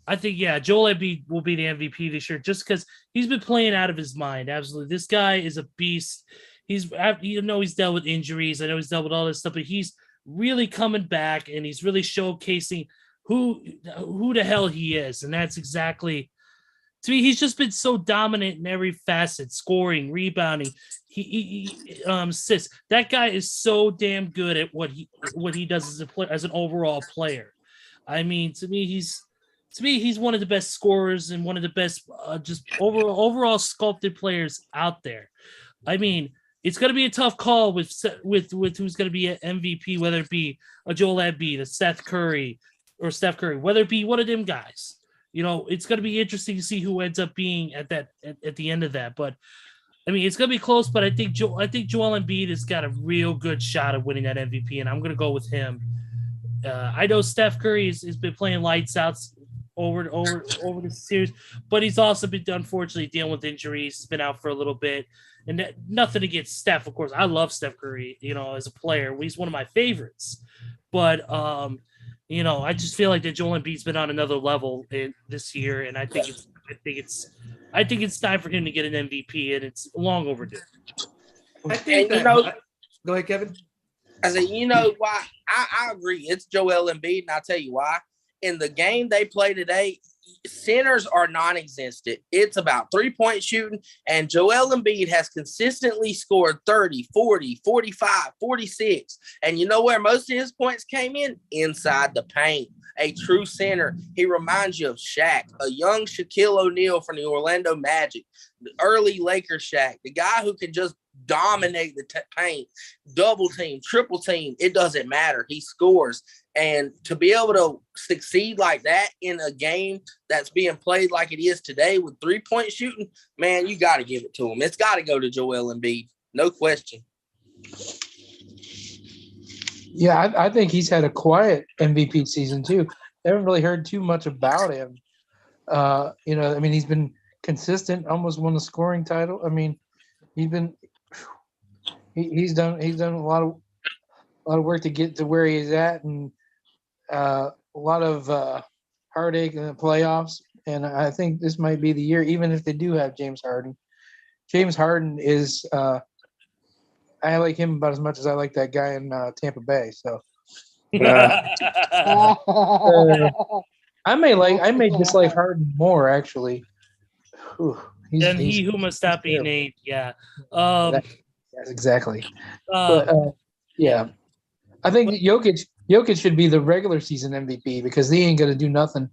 I think, Joel Embiid will be the MVP this year just because he's been playing out of his mind. Absolutely. This guy is a beast. He's dealt with injuries. I know he's dealt with all this stuff, but he's really coming back and he's really showcasing who the hell he is. And that's exactly, to me, he's just been so dominant in every facet, scoring, rebounding, he assists. That guy is so damn good at what he does as an overall player. I mean, to me, he's one of the best scorers and one of the best just overall sculpted players out there. I mean, it's going to be a tough call with who's going to be an MVP, whether it be a Joel Embiid, a Steph Curry, whether it be one of them guys. You know, it's going to be interesting to see who ends up being at the end of that. But I mean, it's going to be close. But I think Joel Embiid has got a real good shot at winning that MVP, and I'm going to go with him. I know Steph Curry has been playing lights out over the series, but he's also been unfortunately dealing with injuries. He's been out for a little bit, and nothing against Steph, of course. I love Steph Curry, as a player. He's one of my favorites, but I just feel like that Joel Embiid's been on another level this year, and I think it's time for him to get an MVP, and it's long overdue. I think go ahead, Kevin. I said, why? I agree. It's Joel Embiid, and I'll tell you why. In the game they play today, centers are non-existent. It's about 3-point shooting, and Joel Embiid has consistently scored 30, 40, 45, 46. And you know where most of his points came in? Inside the paint. A true center. He reminds you of Shaq, a young Shaquille O'Neal from the Orlando Magic, the early Lakers Shaq, the guy who can just dominate the paint, double team, triple team. It doesn't matter. He scores. And to be able to succeed like that in a game that's being played like it is today with 3-point shooting, man, you got to give it to him. It's got to go to Joel Embiid. No question. Yeah, I think he's had a quiet MVP season too. I haven't really heard too much about him. He's been consistent, almost won the scoring title. I mean, he's done a lot of work to get to where he's at, and a lot of heartache in the playoffs. And I think this might be the year, even if they do have James Harden. James Harden is I like him about as much as I like that guy in Tampa Bay. So I may dislike Harden more actually. Then he who must not be named. Yeah. Yes, exactly. Yeah, I think Jokic should be the regular season MVP because he ain't gonna do nothing.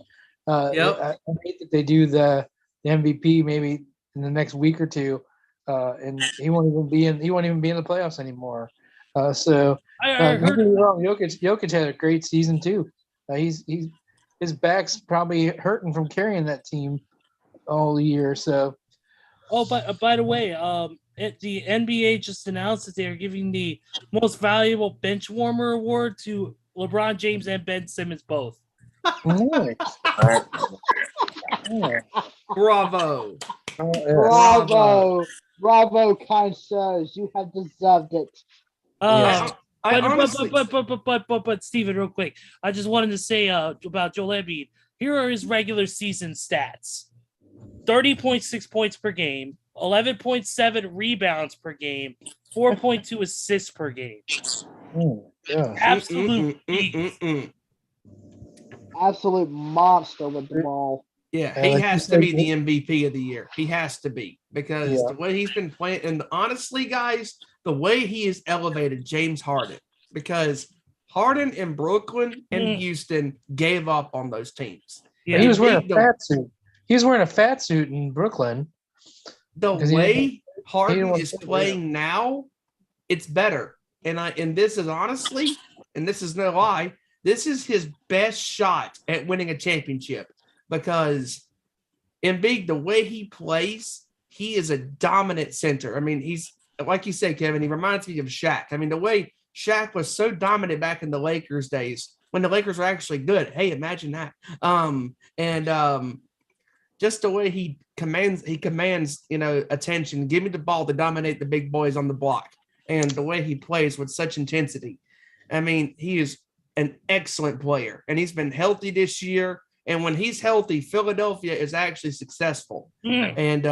I hate that they do the MVP maybe in the next week or two, and he won't even be in the playoffs anymore. Don't get me wrong, Jokic had a great season too. His back's probably hurting from carrying that team all year. So. Oh, but by the way, the NBA just announced that they are giving the most valuable bench warmer award to LeBron James and Ben Simmons both. Nice. Bravo. Bravo, kind sirs. You have deserved it. But Steven, real quick, I just wanted to say about Joel Embiid. Here are his regular season stats: 30.6 points per game, 11.7 rebounds per game, 4.2 assists per game. Yeah. Absolute beast. Absolute monster with the ball. Yeah, Yeah, he like you has to said, be the MVP of the year. He has to be, because Yeah. the way he's been playing, and honestly, guys, the way he has elevated James Harden, because Harden in Brooklyn and Houston gave up on those teams. Yeah, He was wearing a Embiid, fat suit. He was wearing a fat suit in Brooklyn. the 'Cause he way didn't Harden want is to play, playing now, it's better. And this is honestly, and this is no lie, this is his best shot at winning a championship, because Embiid, the way he plays, he is a dominant center. I mean, he's, like you said, Kevin, he reminds me of Shaq. I mean, the way Shaq was so dominant back in the Lakers days when the Lakers were actually good. Hey, imagine that. Just the way he commands, attention. Give me the ball to dominate the big boys on the block. And the way he plays with such intensity. I mean, he is an excellent player, and he's been healthy this year. And when he's healthy, Philadelphia is actually successful. And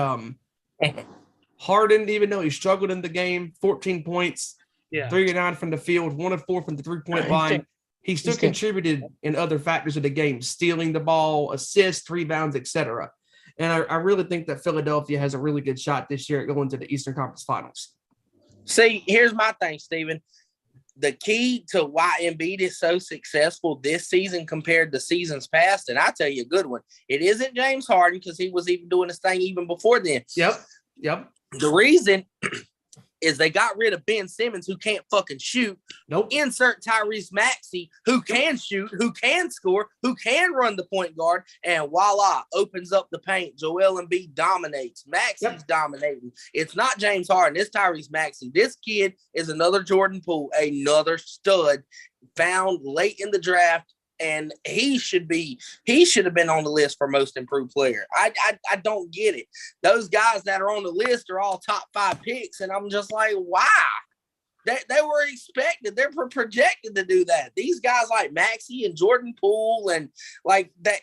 Harden, even though he struggled in the game, 14 points, 3 of 9 from the field, 1 of 4 from the 3-point line, he still contributed in other factors of the game, stealing the ball, assists, rebounds, etc. And I really think that Philadelphia has a really good shot this year at going to the Eastern Conference Finals. See, here's my thing, Steven. The key to why Embiid is so successful this season compared to seasons past, and I tell you a good one, it isn't James Harden, because he was even doing his thing even before then. Yep. The reason is they got rid of Ben Simmons, who can't fucking shoot. Nope. Insert Tyrese Maxey, who can shoot, who can score, who can run the point guard, and voila, opens up the paint. Joel Embiid dominates. Maxey's dominating. It's not James Harden. It's Tyrese Maxey. This kid is another Jordan Poole, another stud found late in the draft. And he should have been on the list for most improved player. I don't get it. Those guys that are on the list are all top 5 picks. And I'm just like, why? They were expected. They're projected to do that. These guys like Maxey and Jordan Poole and like that,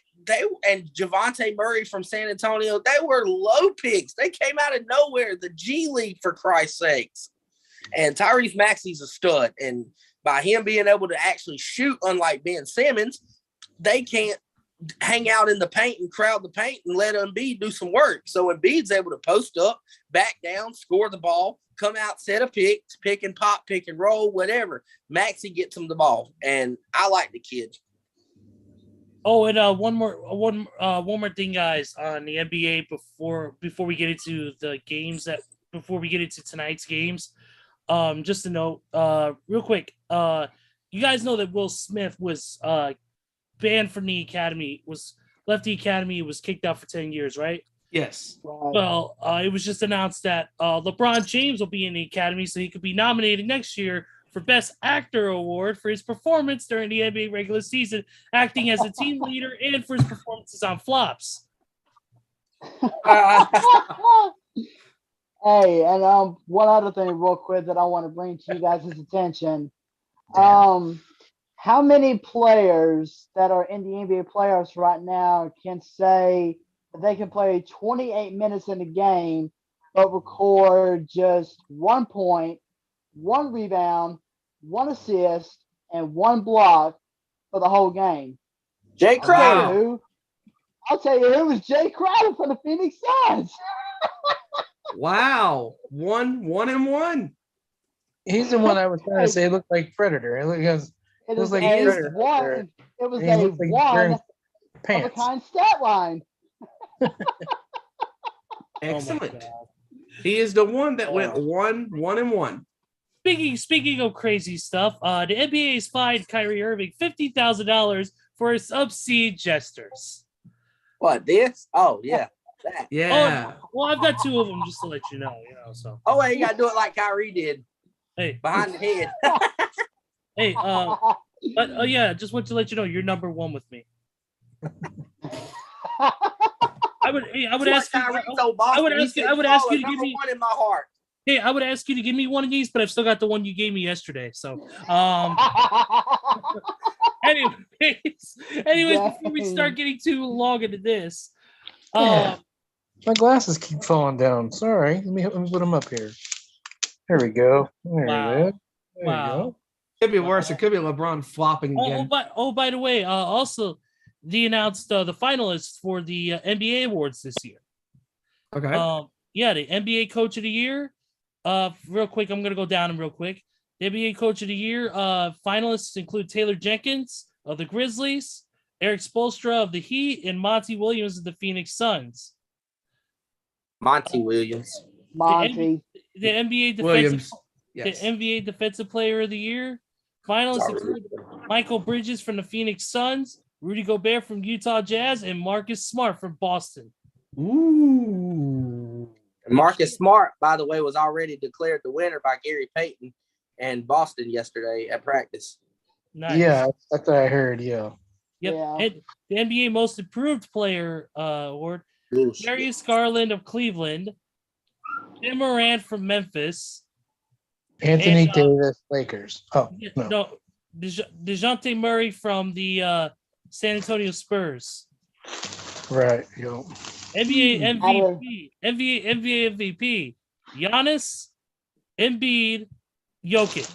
and Javonte Murray from San Antonio, they were low picks. They came out of nowhere, the G League, for Christ's sakes. And Tyrese Maxey's a stud. And by him being able to actually shoot, unlike Ben Simmons, they can't hang out in the paint and crowd the paint and let Embiid do some work. So Embiid's able to post up, back down, score the ball, come out, set a pick and pop, pick and roll, whatever. Maxey gets him the ball, and I like the kid. Oh, and one more thing, guys, on the NBA before we get into the games before we get into tonight's games. Just to note, real quick, you guys know that Will Smith was banned from the academy, left the academy, was kicked out for 10 years, right? Yes. Well, it was just announced that LeBron James will be in the academy, so he could be nominated next year for Best Actor award for his performance during the NBA regular season, acting as a team leader, and for his performances on flops. Hey, and one other thing real quick that I want to bring to you guys' attention. How many players that are in the NBA playoffs right now can say that they can play 28 minutes in a game but record just 1 point, 1 rebound, 1 assist, and 1 block for the whole game? Jay Crowder. I'll tell you who was Jay Crowder for the Phoenix Suns. Wow. 1-1. He's the one I was trying to say looked like Predator. It was like Predator. It was a one of a kind stat line. Excellent. He is the one that went 1-1. Speaking of crazy stuff, the NBA has fined Kyrie Irving $50,000 for his obscene gestures. What, this? Oh, yeah. That. Yeah. Oh, well, I've got 2 of them just to let you know. So. Oh, well, you got to do it like Kyrie did. Hey. Behind the head. Hey, but yeah, just want to let you know you're number 1 with me. I would ask you to give me one in my heart. Hey, I would ask you to give me one of these, but I've still got the one you gave me yesterday. So, anyways, before we start getting too long into this, Yeah. My glasses keep falling down. Sorry. Let me put them up here. There we go. There Wow. it is. There Wow. you go. Could be worse. It could be LeBron flopping again. By the way, also they announced the finalists for the NBA awards this year. Okay. The NBA Coach of the Year. Real quick, I'm gonna go down them real quick. The NBA Coach of the Year finalists include Taylor Jenkins of the Grizzlies, Eric Spoelstra of the Heat, and Monty Williams of the Phoenix Suns. Monty Williams. Monty. The NBA defensive Williams. Yes. The NBA Defensive Player of the Year finalists include Michael Bridges from the Phoenix Suns, Rudy Gobert from Utah Jazz, and Marcus Smart from Boston. Ooh. Marcus Smart, by the way, was already declared the winner by Gary Payton and Boston yesterday at practice. Nice. Yeah, that's what I heard. Yeah. Yep. Yeah. And the NBA Most Improved Player award, Darius Garland of Cleveland, Tim Morant from Memphis, Anthony and, Davis, Lakers. Oh, no. DeJounte Murray from the San Antonio Spurs. Right. Yo. NBA MVP, Giannis, Embiid, Jokic.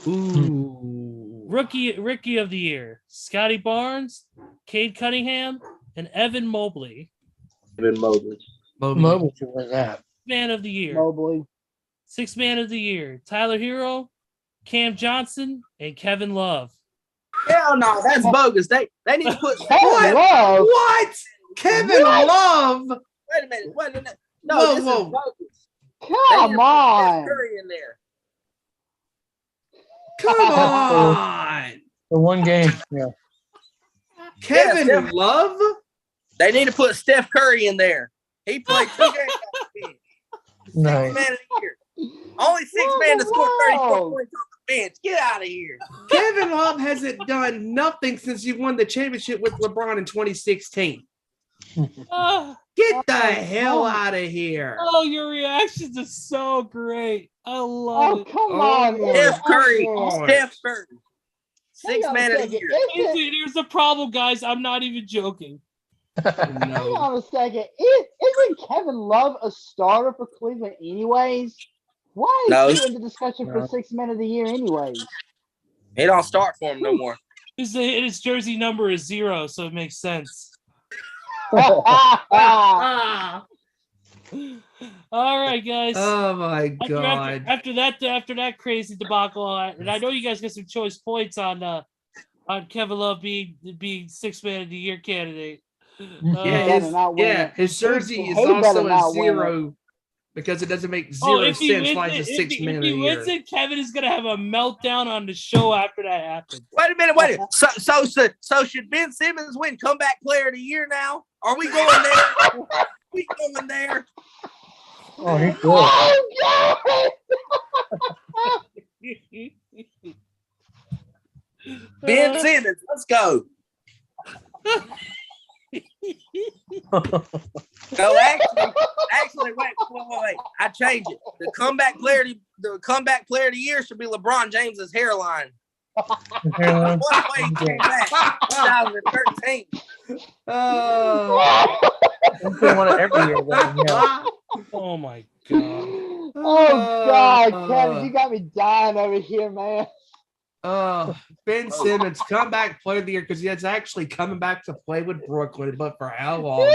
Ooh. Rookie of the Year, Scotty Barnes, Cade Cunningham, and Evan Mobley. Mobley should win that. Man of the Year. Mobley. Sixth Man of the Year, Tyler Hero, Cam Johnson, and Kevin Love. Hell no, that's bogus. They need to put Kevin Love. What? Kevin Love? Wait a minute. No, this is bogus. Come on. Curry in there. Come on. The one game. Yeah. Kevin Love? They need to put Steph Curry in there. He played 2 games on the bench. Nice. 6 man of the year. Only 6 man to score 34 points on the bench. Get out of here. Kevin Love hasn't done nothing since he won the championship with LeBron in 2016. Get the hell out of here. Oh, your reactions are so great. I love it. Come on. Steph Curry. Lord. Steph Curry. 6 man of the year. Here's the problem, guys. I'm not even joking. Hang No. on a second. Isn't Kevin Love a starter for Cleveland anyways? Why is he in the discussion for 6 men of the year anyways? He don't start for him no more. His jersey number is 0, so it makes sense. All right, guys. Oh my God. After that crazy debacle, and I know you guys got some choice points on Kevin Love being 6 man of the year candidate. His jersey is also a 0 because it doesn't make zero sense why he's a 6 man of the year. Wins it, Kevin is gonna have a meltdown on the show after that happens. Wait a minute. So should Ben Simmons win comeback player of the year now? Are we going there? We going there? Oh, he's good. Oh, Ben Simmons, let's go. No, actually, wait. I changed it. The comeback player of the year should be LeBron James's hairline. One way he came back, 2013. He's been one every year. Yeah. Oh my God. Oh God, Kevin, you got me dying over here, man. Ben Simmons, comeback player of the year because he is actually coming back to play with Brooklyn, but for how long?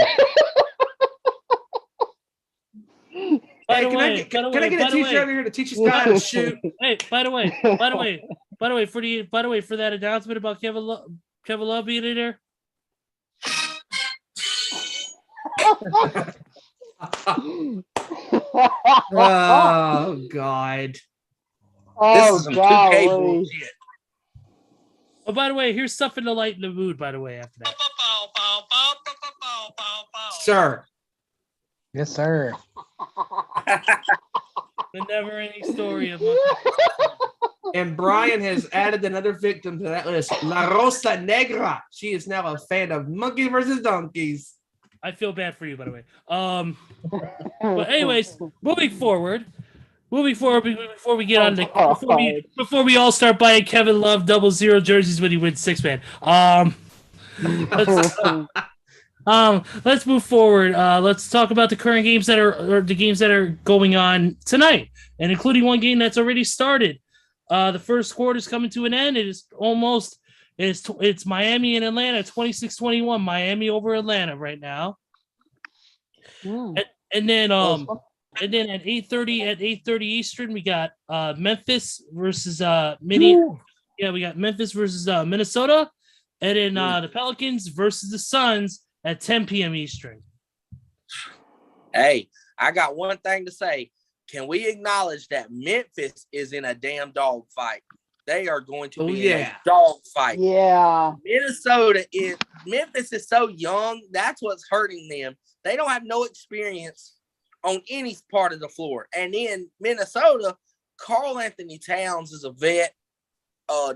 Hey, can I get a teacher over here to teach this guy how to shoot? Hey, by the way, for that announcement about Kevin Love being in there. Oh God. Oh, This is some 2K bullshit. Oh, by the way, here's something to lighten the mood. By the way, after that, Sir. Yes, sir. the never-ending story of. And Brian has added another victim to that list. La Rosa Negra. She is now a fan of Monkey versus Donkeys. I feel bad for you, by the way. But anyways, moving forward, moving forward, before we get on the before we all start buying Kevin Love 00 jerseys when he wins 6-man. Let's move forward. Let's talk about the current games that are going on tonight, and including one game that's already started. The first quarter is coming to an end. It's Miami and Atlanta 26-21. Miami over Atlanta right now. And then at 8:30 Eastern we got Memphis versus Minnesota. Yeah, we got Memphis versus Minnesota, and then the Pelicans versus the Suns at 10 p.m. Eastern. Hey, I got one thing to say. Can we acknowledge that Memphis is in a damn dog fight? They are going to be in a dog fight. Yeah. Memphis is so young. That's what's hurting them. They don't have no experience on any part of the floor. And in Minnesota, Karl Anthony Towns is a vet.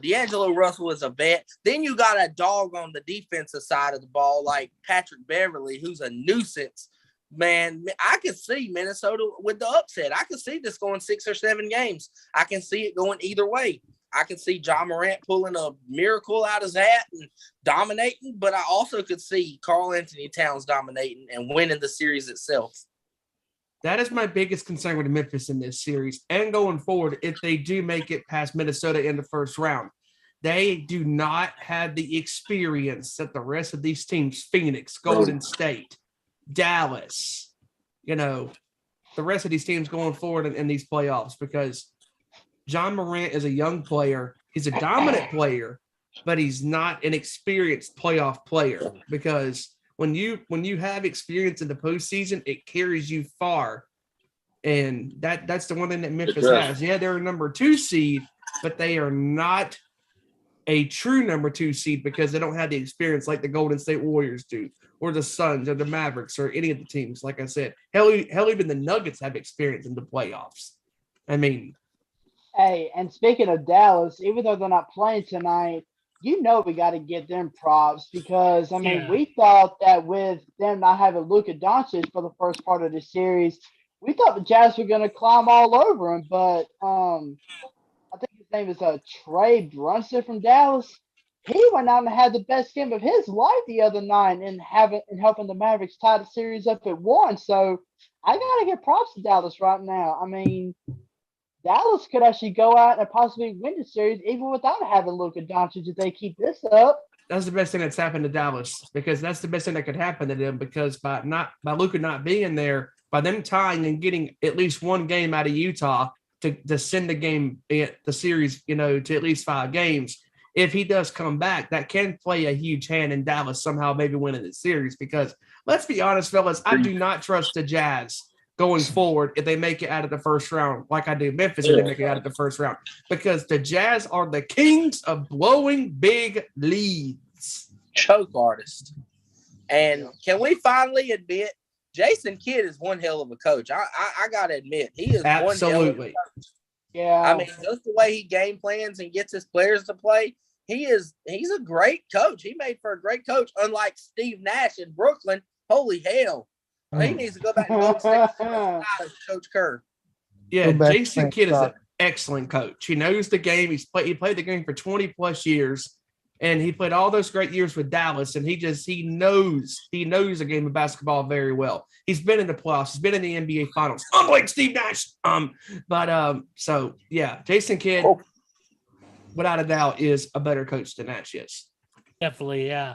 D'Angelo Russell is a vet. Then you got a dog on the defensive side of the ball like Patrick Beverly, who's a nuisance. Man, I could see Minnesota with the upset. I could see this going 6 or 7 games. I can see it going either way. I can see Ja Morant pulling a miracle out of his hat and dominating, but I also could see Karl Anthony Towns dominating and winning the series itself. That is my biggest concern with Memphis in this series and going forward. If they do make it past Minnesota in the first round, they do not have the experience that the rest of these teams, Phoenix, Golden State, Dallas, the rest of these teams going forward in these playoffs, because Ja Morant is a young player. He's a dominant player, but he's not an experienced playoff player, because when you have experience in the postseason, it carries you far. And that's the one thing that Memphis has. Yeah, they're a number 2 seed, but they are not a true number 2 seed because they don't have the experience like the Golden State Warriors do, or the Suns, or the Mavericks, or any of the teams. Like I said, hell, even the Nuggets have experience in the playoffs. I mean, hey, and speaking of Dallas, even though they're not playing tonight, we got to give them props, because, we thought that with them not having Luka Doncic for the first part of the series, we thought the Jazz were going to climb all over him. But I think his name is Trey Brunson from Dallas. He went out and had the best game of his life the other night and helping the Mavericks tie the series up at 1. So I got to give props to Dallas right now. Dallas could actually go out and possibly win the series even without having Luka Doncic if they keep this up. That's the best thing that's happened to Dallas, because that's the best thing that could happen to them, because by Luka not being there, by them tying and getting at least one game out of Utah to send the series, to at least 5 games. If he does come back, that can play a huge hand in Dallas somehow maybe winning the series, because let's be honest, fellas, I do not trust the Jazz going forward if they make it out of the first round, like I do Memphis if they make it out of the first round, because the Jazz are the kings of blowing big leads. Choke artist. And can we finally admit Jason Kidd is one hell of a coach? I got to admit, he is absolutely one hell of a coach. Yeah. Just the way he game plans and gets his players to play, he's a great coach. He made for a great coach, unlike Steve Nash in Brooklyn. Holy hell. He needs to go back to Coach Kerr. Yeah, Jason Kidd is an excellent coach. He knows the game. He played the game for 20 plus years, and he played all those great years with Dallas. And he knows the game of basketball very well. He's been in the playoffs. He's been in the NBA Finals. Unlike Steve Nash. So yeah, Jason Kidd, without a doubt, is a better coach than Nash is. Definitely, yeah.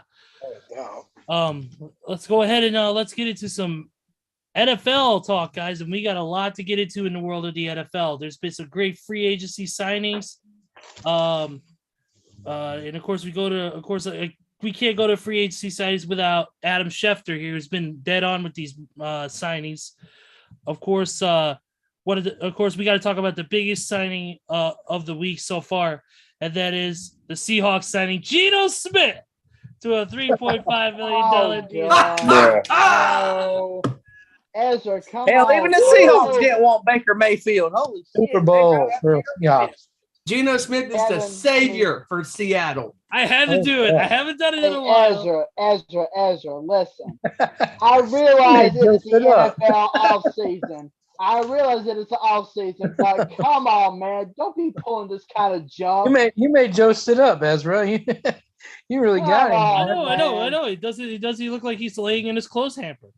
Let's go ahead and let's get into some NFL talk, guys, and we got a lot to get into in the world of the NFL. There's been some great free agency signings, and of course we can't go to free agency signings without Adam Schefter here, who's been dead on with these signings. Of course, we got to talk about the biggest signing of the week so far, and that is the Seahawks signing Geno Smith to a $3.5 million deal. Oh, Ezra, come on. Hell, even the Seahawks didn't want Baker Mayfield. Holy shit. Super Bowl. Yeah. Geno Smith is the savior for Seattle. I had to do it. I haven't done it in a while. Ezra, listen. I realize it's the NFL offseason. I realize that it's the off season, but come on, man, don't be pulling this kind of junk. You made Joe sit up, Ezra. You really got him. Come I on, know. man. He look like he's laying in his clothes hamper?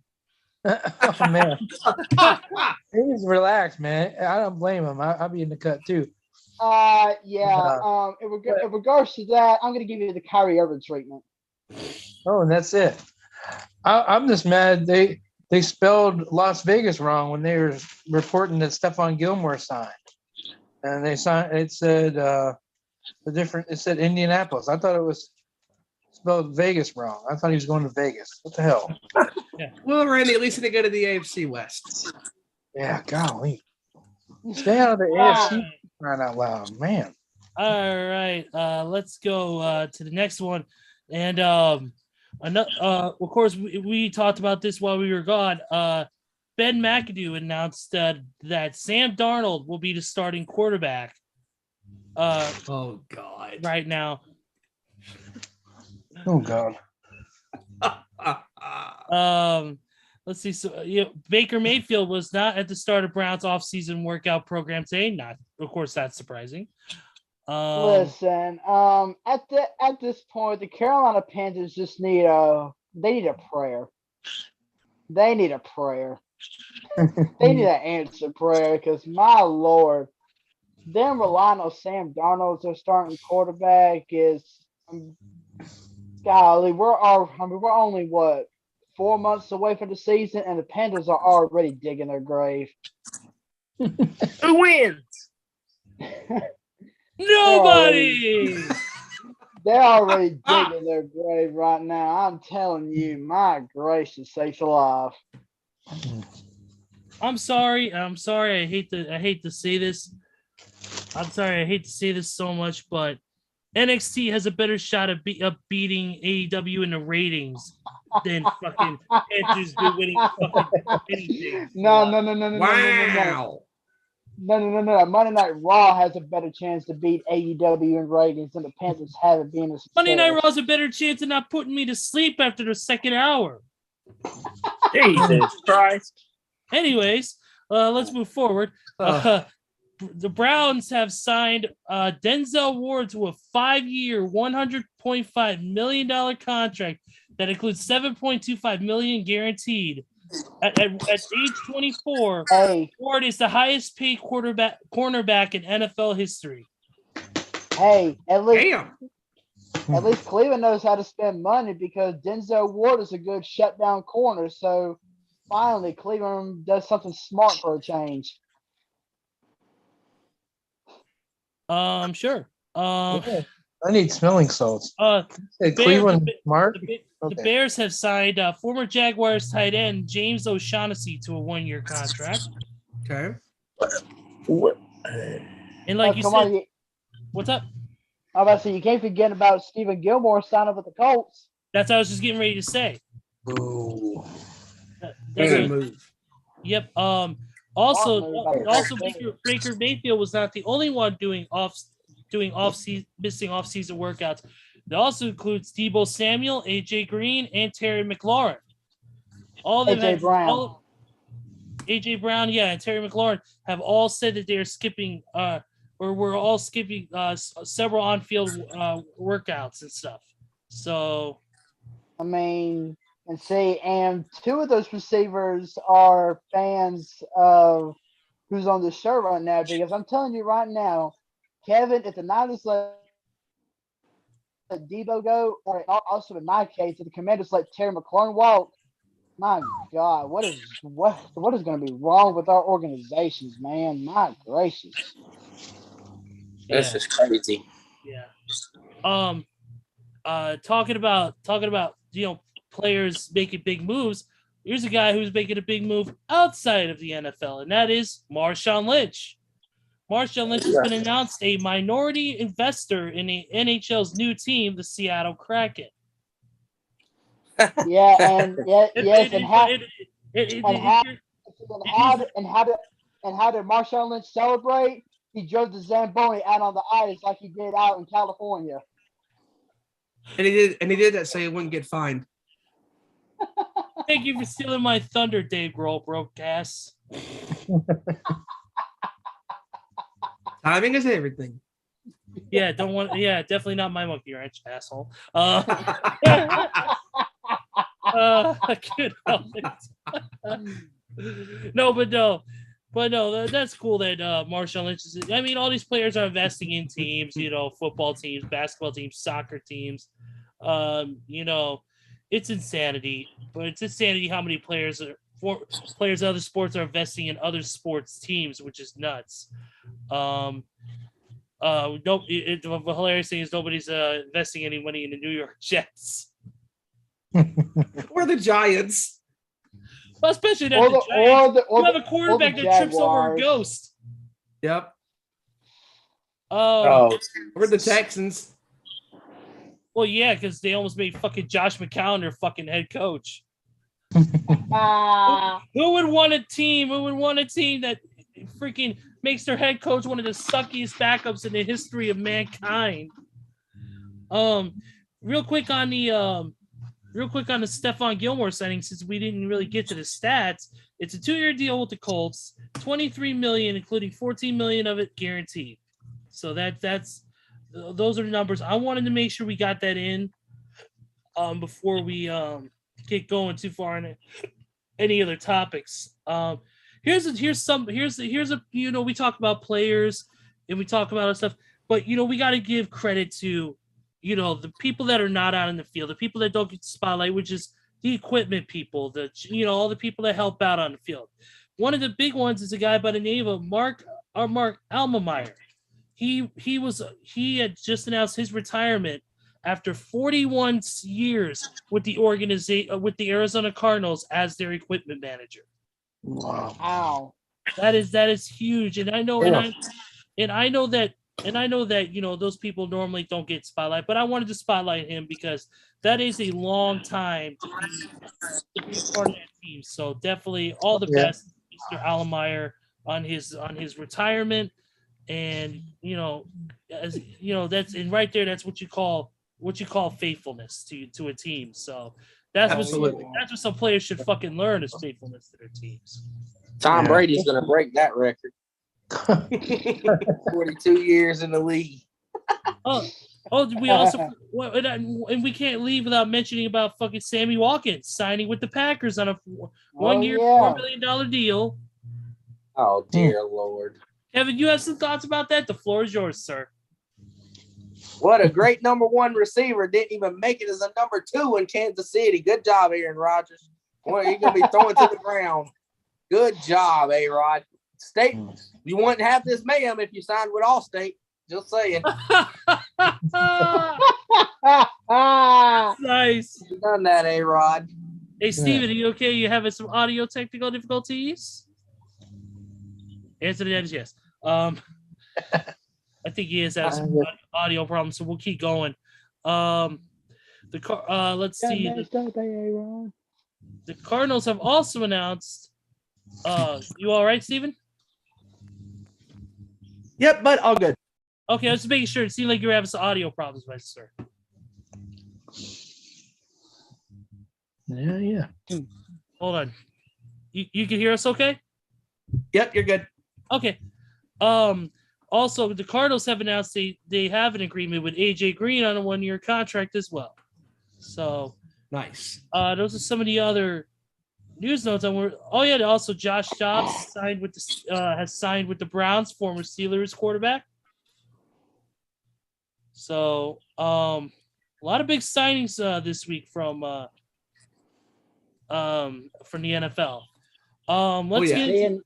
Oh man, he's relaxed, man. I don't blame him. I'll be in the cut too. Yeah. In regards to that, I'm gonna give you the Kyrie Irving treatment. Oh, and that's it. I'm just mad they spelled Las Vegas wrong when they were reporting that Stephon Gilmore signed, and they signed. It said It said Indianapolis. I thought it was spelled Vegas wrong. I thought he was going to Vegas. What the hell? Well, Randy, at least he go to the AFC West. Yeah, golly. Stay out of the AFC, crying out loud, man. All right, let's go to the next one, and of course we talked about this while we were gone. Ben McAdoo announced that Sam Darnold will be the starting quarterback. Oh God! Right now. Oh God. Let's see. So, Baker Mayfield was not at the start of Browns offseason workout program today. Not, of course, that's surprising. Listen, at this point, the Carolina Panthers just need a prayer. They need a prayer. They need an answered prayer because my Lord, them relying on Sam Darnold as their starting quarterback is, golly, we're only 4 months away from the season, and the Panthers are already digging their grave. Who wins? Nobody. They're already digging their grave right now. I'm telling you, my gracious sakes alive. I'm sorry. I hate to say this. I'm sorry. I hate to say this so much, but NXT has a better shot of beating AEW in the ratings than fucking Panthers do winning fucking anything. No. Wow. No. Monday Night Raw has a better chance to beat AEW in ratings than the Panthers have it being a success. Monday Night Raw has a better chance of not putting me to sleep after the second hour. Jesus Christ. Anyways, let's move forward. The Browns have signed Denzel Ward to a 5-year, $100.5 million contract that includes $7.25 million guaranteed. At age 24, Ward is the highest paid cornerback in NFL history. Hey, at least Cleveland knows how to spend money because Denzel Ward is a good shutdown corner. So finally, Cleveland does something smart for a change. Sure. I need smelling salts. Cleveland Mark. The Bears have signed former Jaguars tight end James O'Shaughnessy to a 1-year contract. Okay. And like you said, what's up? I was about to say, you can't forget about Stephen Gilmore signing with the Colts. That's what I was just getting ready to say. Ooh. Good move. Yep. Also, Baker Mayfield was not the only one missing off-season workouts. It also includes Deebo Samuel, AJ Green, and Terry McLaurin. AJ Brown, and Terry McLaurin have all said that they're skipping, we're all skipping several on-field workouts and stuff. So, I mean, and 2 of those receivers are fans of who's on the show right now, because I'm telling you right now, Kevin, if the Niners let Deebo go, or also in my case, if the Commanders let Terry McLaurin walk, my God, what is going to be wrong with our organizations, man? My gracious, this is crazy. Yeah. Talking about players making big moves. Here's a guy who's making a big move outside of the NFL, and that is Marshawn Lynch. Marshawn Lynch has been announced a minority investor in the NHL's new team, the Seattle Kraken. Yeah, and how did Marshawn Lynch celebrate? He drove the Zamboni out on the ice like he did out in California. And he did that so he wouldn't get fined. Thank you for stealing my thunder, Dave Grohl, broke ass. Timing is everything. Yeah, definitely not my monkey wrench, asshole. Good. No, that's cool that Marshawn Lynch is. I mean, all these players are investing in teams, football teams, basketball teams, soccer teams. It's insanity, but it's insanity how many players of other sports are investing in other sports teams, which is nuts. The hilarious thing is nobody's investing any money in the New York Jets Or the Giants. Well, especially that you have a quarterback that trips over a ghost. Yep. Oh, or the Texans. Well, yeah, because they almost made fucking Josh McCown their fucking head coach. Who would want a team? Who would want a team that freaking makes their head coach one of the suckiest backups in the history of mankind? Real quick on the Stephon Gilmore signing, since we didn't really get to the stats. It's a 2-year deal with the Colts, $23 million, including $14 million of it guaranteed. So those are the numbers. I wanted to make sure we got that in before we get going too far into any other topics. We talk about players and we talk about other stuff, but we got to give credit to the people that are not out in the field, the people that don't get the spotlight, which is the equipment people, all the people that help out on the field. One of the big ones is a guy by the name of Mark Almameyer. He had just announced his retirement after 41 years with the organization, with the Arizona Cardinals as their equipment manager. Wow. That is huge. And I know, and I know that those people normally don't get spotlight, but I wanted to spotlight him because that is a long time to be part of that team. So definitely all the best, Mr. Almameyer, on his retirement. And that's right there. That's what you call faithfulness to a team. So that's what some players should fucking learn, is faithfulness to their teams. Tom Brady's gonna break that record. 42 years in the league. We also and we can't leave without mentioning about fucking Sammy Watkins signing with the Packers on a 1-year, $4 million deal. Oh dear Lord. Kevin, you have some thoughts about that? The floor is yours, sir. What a great number one receiver. Didn't even make it as a number 2 in Kansas City. Good job, Aaron Rodgers. Well, you're going to be throwing to the ground. Good job, A-Rod. State, you wouldn't have this mayhem if you signed with Allstate. Just saying. Nice. You done that, A-Rod. Hey, Steven, are you okay? You having some audio technical difficulties? Answer to that is yes. I think he is having some audio problems, so we'll keep going. Let's see. The Cardinals have also announced. You all right, Steven? Yep, but all good. Okay, I was just making sure. It seemed like you were having some audio problems, my sir. Yeah. Hold on. You can hear us okay? Yep, you're good. Okay. Also, the Cardinals have announced they have an agreement with AJ Green on a 1-year contract as well. So nice. Those are some of the other news notes. Also Josh Dobbs has signed with the Browns, former Steelers quarterback. So a lot of big signings this week from the NFL. Let's get into.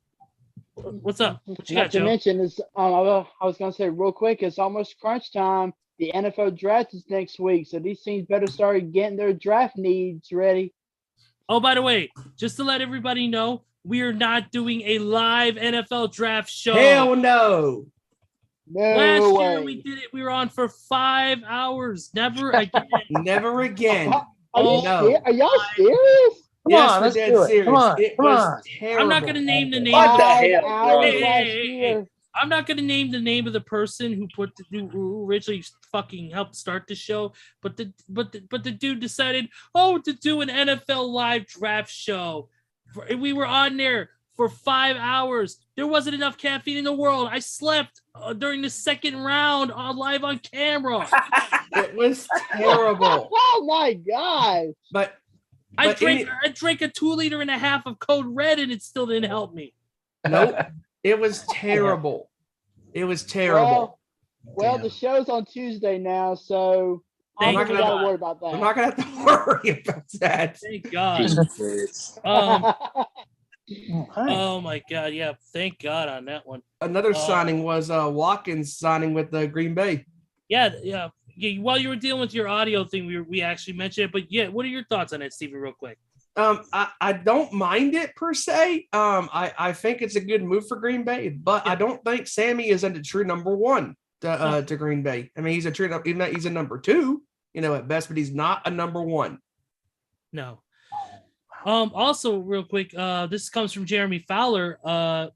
What's up? What you got, Joe? To mention is, I was going to say real quick, it's almost crunch time. The NFL draft is next week, so these teams better start getting their draft needs ready. Oh, by the way, just to let everybody know, we are not doing a live NFL draft show. Hell no. Last year we did it. We were on for 5 hours. Never again. Never again. Are y'all serious? Let's do it. Come on. I'm not going to name the name. What the hell? Hey. I'm not going to name the name of the person who originally fucking helped start the show, but the dude decided, to do an NFL live draft show. We were on there for 5 hours. There wasn't enough caffeine in the world. I slept during the second round live on camera. It was terrible. Oh my god! But I drank a 2.5 liters of Code Red, and it still didn't help me. nope, it was terrible. It was terrible. Well, the show's on Tuesday now, so I'm Thank not God. gonna worry about that. I'm not gonna have to worry about that. Thank God. Oh my God, yeah. Thank God on that one. Another signing was Watkins signing with the Green Bay. Yeah. While you were dealing with your audio thing, we actually mentioned it, but yeah, what are your thoughts on it, Steven, real quick? I don't mind it per se. I think it's a good move for Green Bay, but I don't think Sammy is a true number one to Green Bay. I mean, he's a number two, at best, but he's not a number one. No. Also, real quick, this comes from Jeremy Fowler.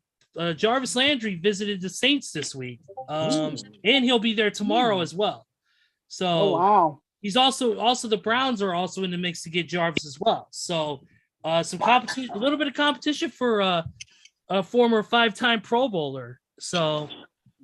Jarvis Landry visited the Saints this week, and he'll be there tomorrow as well. So, wow. He's also the Browns are also in the mix to get Jarvis as well. So, some competition, a little bit of competition for a former 5-time Pro Bowler. So,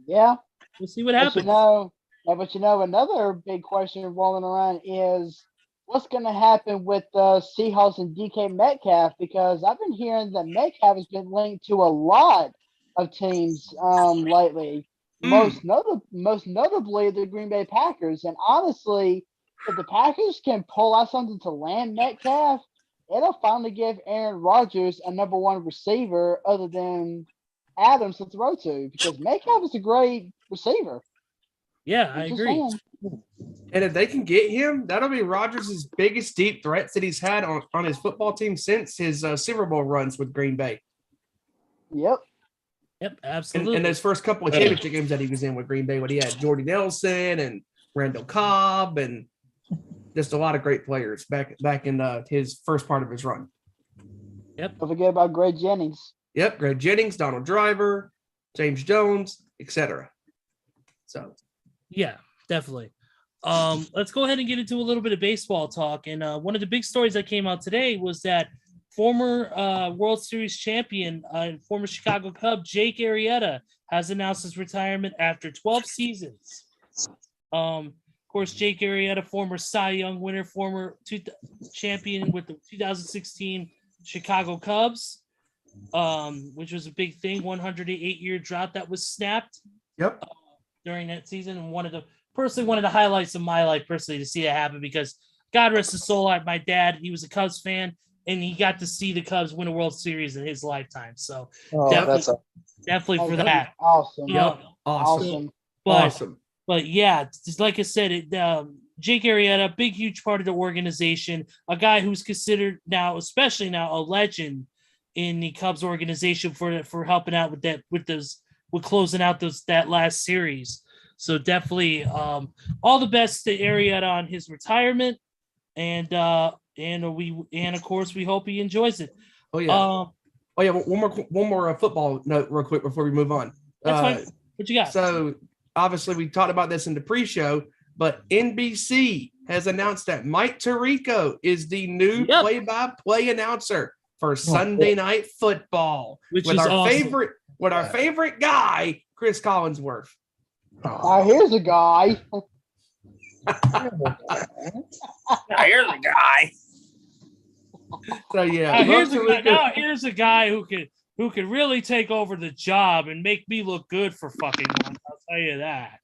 yeah, we'll see what happens. But another big question rolling around is what's going to happen with Seahawks and DK Metcalf, because I've been hearing that Metcalf has been linked to a lot of teams lately. Most notably the Green Bay Packers. And honestly, if the Packers can pull out something to land Metcalf, it'll finally give Aaron Rodgers a number one receiver other than Adams to throw to, because Metcalf is a great receiver. Yeah, I agree. And if they can get him, that'll be Rodgers' biggest deep threats that he's had on his football team since his Super Bowl runs with Green Bay. Yep, absolutely. And those first couple of championship games that he was in with Green Bay, when he had Jordy Nelson and Randall Cobb and just a lot of great players back in his first part of his run. Yep. Don't forget about Greg Jennings. Yep, Greg Jennings, Donald Driver, James Jones, etc. So, yeah, definitely. Let's go ahead and get into a little bit of baseball talk. And one of the big stories that came out today was that former World Series champion and former Chicago Cub Jake Arrieta has announced his retirement after 12 seasons. Of course, Jake Arrieta, former Cy Young winner, former champion with the 2016 Chicago Cubs, which was a big thing, 108-year drought that was snapped. Yep. During that season, and one of the highlights of my life personally to see that happen, because God rest his soul, my dad, he was a Cubs fan, and he got to see the Cubs win a World Series in his lifetime. So definitely for that. Awesome. Yep. Awesome. But yeah, just like I said, Jake Arrieta, big, huge part of the organization, a guy who's considered now, especially now, a legend in the Cubs organization for helping out with closing out that last series. So definitely all the best to Arrieta on his retirement, and of course we hope he enjoys it. One more football note real quick before we move on. That's fine. What you got? So obviously we talked about this in the pre-show, but NBC has announced that Mike Tarico is the new play-by-play announcer for Sunday Night Football, which with is our awesome. Our favorite guy, Chris Collinsworth. Here's a guy. Here's a guy. So yeah, here's a guy who could really take over the job and make me look good for fucking once. I'll tell you that.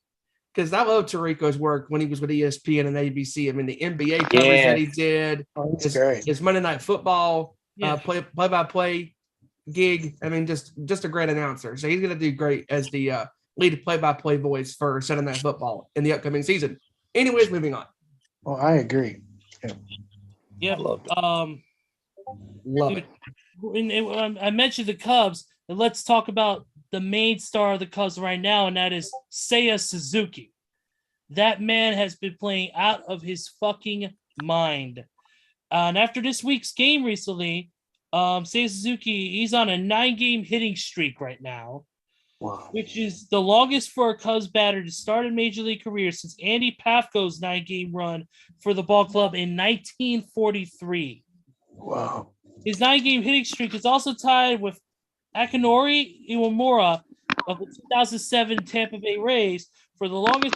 Because I love Tarico's work when he was with ESPN and ABC. I mean, the NBA coverage that he did, his Monday Night Football play-by-play gig. I mean, just a great announcer. So he's going to do great as the lead play-by-play voice for Sunday Night Football in the upcoming season. Anyways, moving on. Oh, I agree. Yeah. Love it. I mentioned the Cubs, and let's talk about the main star of the Cubs right now, and that is Seiya Suzuki. That man has been playing out of his fucking mind. And after this week's game recently, Seiya Suzuki, he's on a 9-game hitting streak right now. Wow. which is the longest for a Cubs batter to start a major league career since Andy Pafko's 9-game run for the ball club in 1943. Wow. His 9-game hitting streak is also tied with Akinori Iwamura of the 2007 Tampa Bay Rays for the longest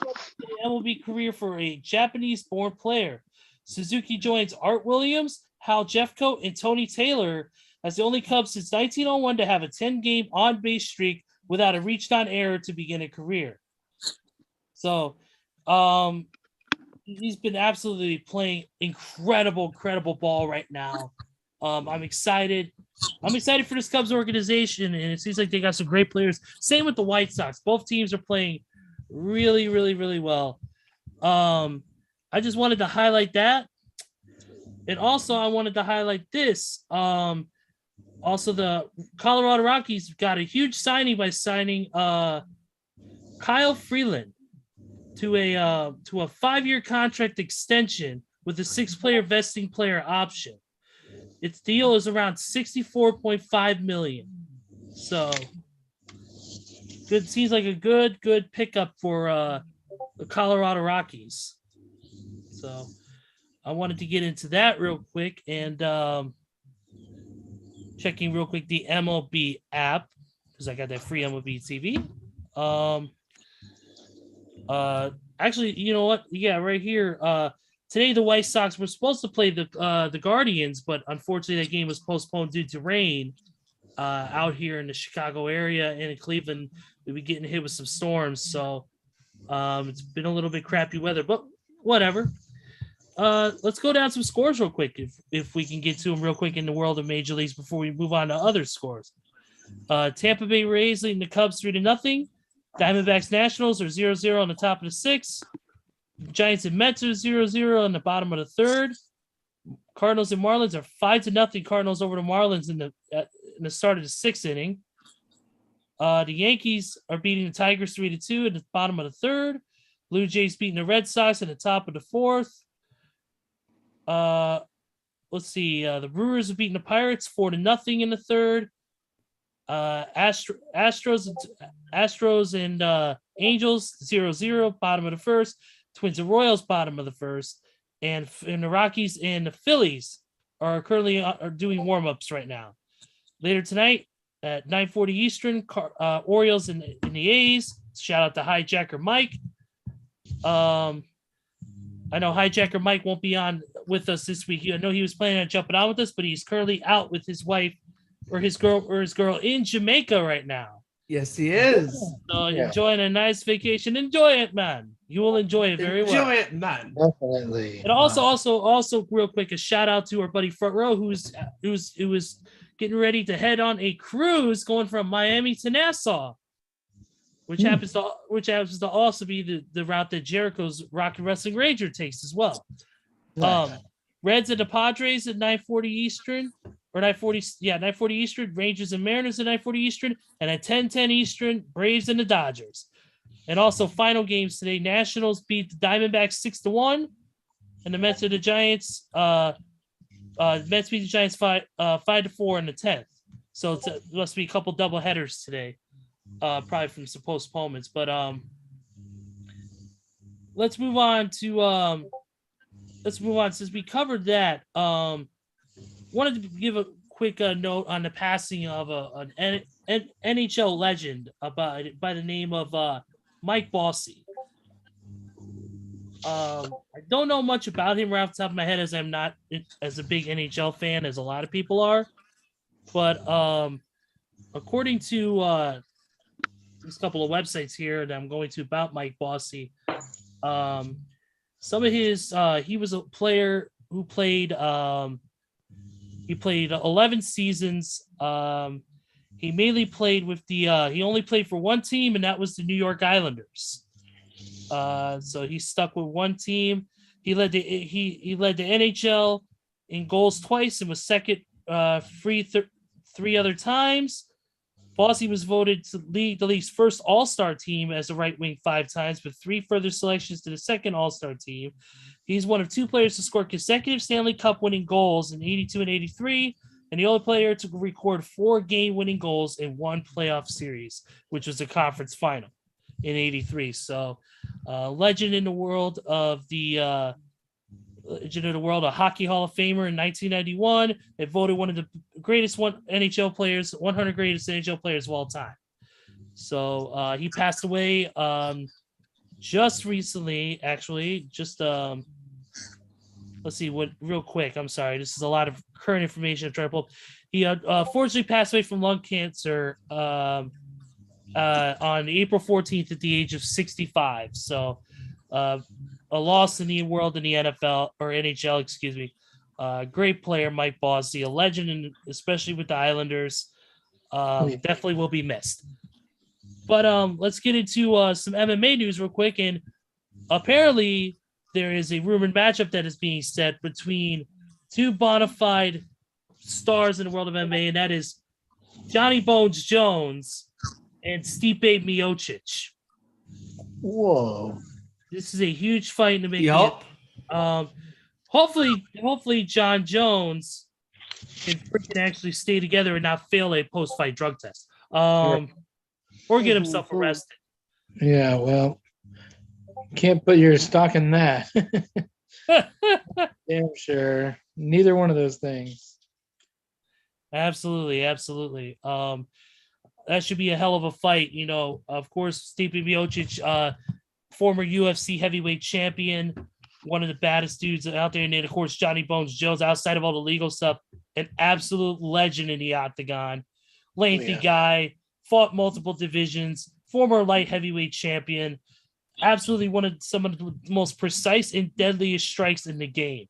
MLB career for a Japanese-born player. Suzuki joins Art Williams, Hal Jeffcoat, and Tony Taylor as the only Cubs since 1901 to have a 10-game on-base streak without a reached-on error to begin a career. So, he's been absolutely playing incredible ball right now. I'm excited. I'm excited for this Cubs organization, and it seems like they got some great players. Same with the White Sox. Both teams are playing really well. I just wanted to highlight that. And also, I wanted to highlight this. Also, the Colorado Rockies got a huge signing by signing Kyle Freeland to a 5-year contract extension with a 6-player vesting player option. Its deal is around $64.5 million. So good, seems like a good pickup for the Colorado Rockies. So I wanted to get into that real quick and checking real quick the MLB app because I got that free MLB TV. Actually, you know what? Yeah, right here. Today the White Sox were supposed to play the Guardians, but unfortunately that game was postponed due to rain out here in the Chicago area and in Cleveland. We'll be getting hit with some storms, so it's been a little bit crappy weather, but whatever. Let's go down some scores real quick if we can get to them real quick in the world of Major Leagues before we move on to other scores. Tampa Bay Rays leading the Cubs 3-0. Diamondbacks Nationals are 0-0 on the top of the 6th. Giants and Mets are 0-0 on the bottom of the 3rd. Cardinals and Marlins are 5-0. Cardinals over the Marlins in the start of the 6th inning. The Yankees are beating the Tigers 3-2 at the bottom of the 3rd. Blue Jays beating the Red Sox at the top of the 4th. Let's see. The Brewers are beating the Pirates 4-0 in the 3rd. Astros and Angels 0-0 bottom of the 1st. Twins and Royals bottom of the 1st, and the Rockies and the Phillies are currently doing warm-ups right now. Later tonight at 9:40 Eastern, Orioles and the A's. Shout out to Hijacker Mike. I know Hijacker Mike won't be on with us this week. I know he was planning on jumping on with us, but he's currently out with his wife or his girl in Jamaica right now. Yes, he is. So enjoying a nice vacation. Enjoy it, man. You will enjoy it very well. Enjoy it, man. Definitely. And also, real quick, a shout out to our buddy Front Row, who was getting ready to head on a cruise going from Miami to Nassau, which happens to also be the route that Jericho's Rocky Wrestling Ranger takes as well. Reds and the Padres at 9:40 Eastern. Or 9:40 Eastern, Rangers and Mariners at 9:40 Eastern, and at 10:10 Eastern, Braves and the Dodgers. And also final games today, Nationals beat the Diamondbacks 6-1, and the Mets and the Giants, Mets beat the Giants 5-4 in the 10th. So it must be a couple double headers today, probably from some postponements. But let's move on since we covered that. Wanted to give a quick note on the passing of an NHL legend by the name of Mike Bossy. I don't know much about him right off the top of my head, as I'm not as a big NHL fan as a lot of people are. But according to these couple of websites here that I'm going to about Mike Bossy, some of his he was a player who played. He played 11 seasons. He mainly played with he only played for one team, and that was the New York Islanders. So he stuck with one team. He led the NHL in goals twice and was second three other times. Bossy was voted to lead the league's first All-Star team as a right wing 5 times, with 3 further selections to the second All-Star team. He's one of 2 players to score consecutive Stanley Cup winning goals in 82 and 83, and the only player to record 4 game-winning goals in one playoff series, which was the conference final in '83. So, legend in the world of a Hockey Hall of Famer in 1991. They voted one of the greatest 100 greatest NHL players of all time. So he passed away just recently, actually. Let's see what real quick. I'm sorry. This is a lot of current information I'm trying to pull up. He unfortunately passed away from lung cancer on April 14th at the age of 65. So a loss in the world in the NFL or NHL, excuse me. Great player, Mike Bossy, a legend, and especially with the Islanders. Definitely will be missed. But let's get into some MMA news real quick. And apparently there is a rumored matchup that is being set between 2 bona fide stars in the world of MMA, and that is Johnny Bones Jones and Stipe Miocic. Whoa. This is a huge fight in the making. Yup. Hopefully John Jones can freaking actually stay together and not fail a post-fight drug test. Or get himself arrested. Yeah, well, can't put your stock in that. Damn sure. Neither one of those things. Absolutely. That should be a hell of a fight. You know, of course, Stipe Miocic, former UFC heavyweight champion, one of the baddest dudes out there. And then, of course, Johnny Bones Jones, outside of all the legal stuff, an absolute legend in the octagon. Lengthy guy, fought multiple divisions, former light heavyweight champion. Absolutely one of some of the most precise and deadliest strikes in the game.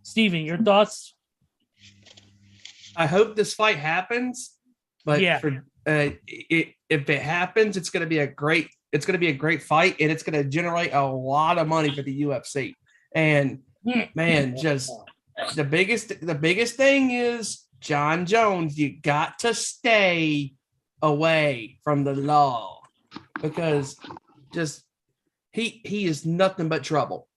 Steven, your thoughts? I hope this fight happens, but if it happens, it's going to be a great fight, and it's going to generate a lot of money for the UFC. And man, just the biggest thing is John Jones. You got to stay away from the law, because just he is nothing but trouble.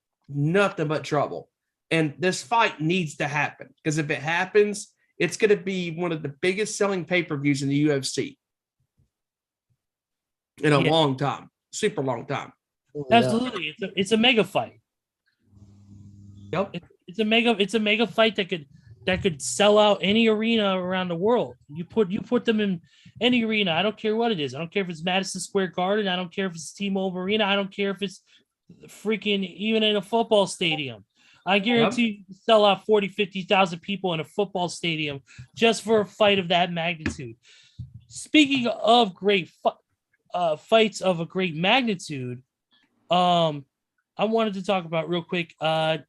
And this fight needs to happen, because if it happens, it's going to be one of the biggest selling pay-per-views in the UFC in a long time, super long time. Absolutely, it's a mega fight. Yep, it's a mega fight that could sell out any arena around the world. You put them in any arena. I don't care what it is. I don't care if it's Madison Square Garden. I don't care if it's T-Mobile Arena. I don't care if it's freaking even in a football stadium. I guarantee you sell out 40, 50,000 people in a football stadium just for a fight of that magnitude. Speaking of great fights of a great magnitude, I wanted to talk about real quick. There's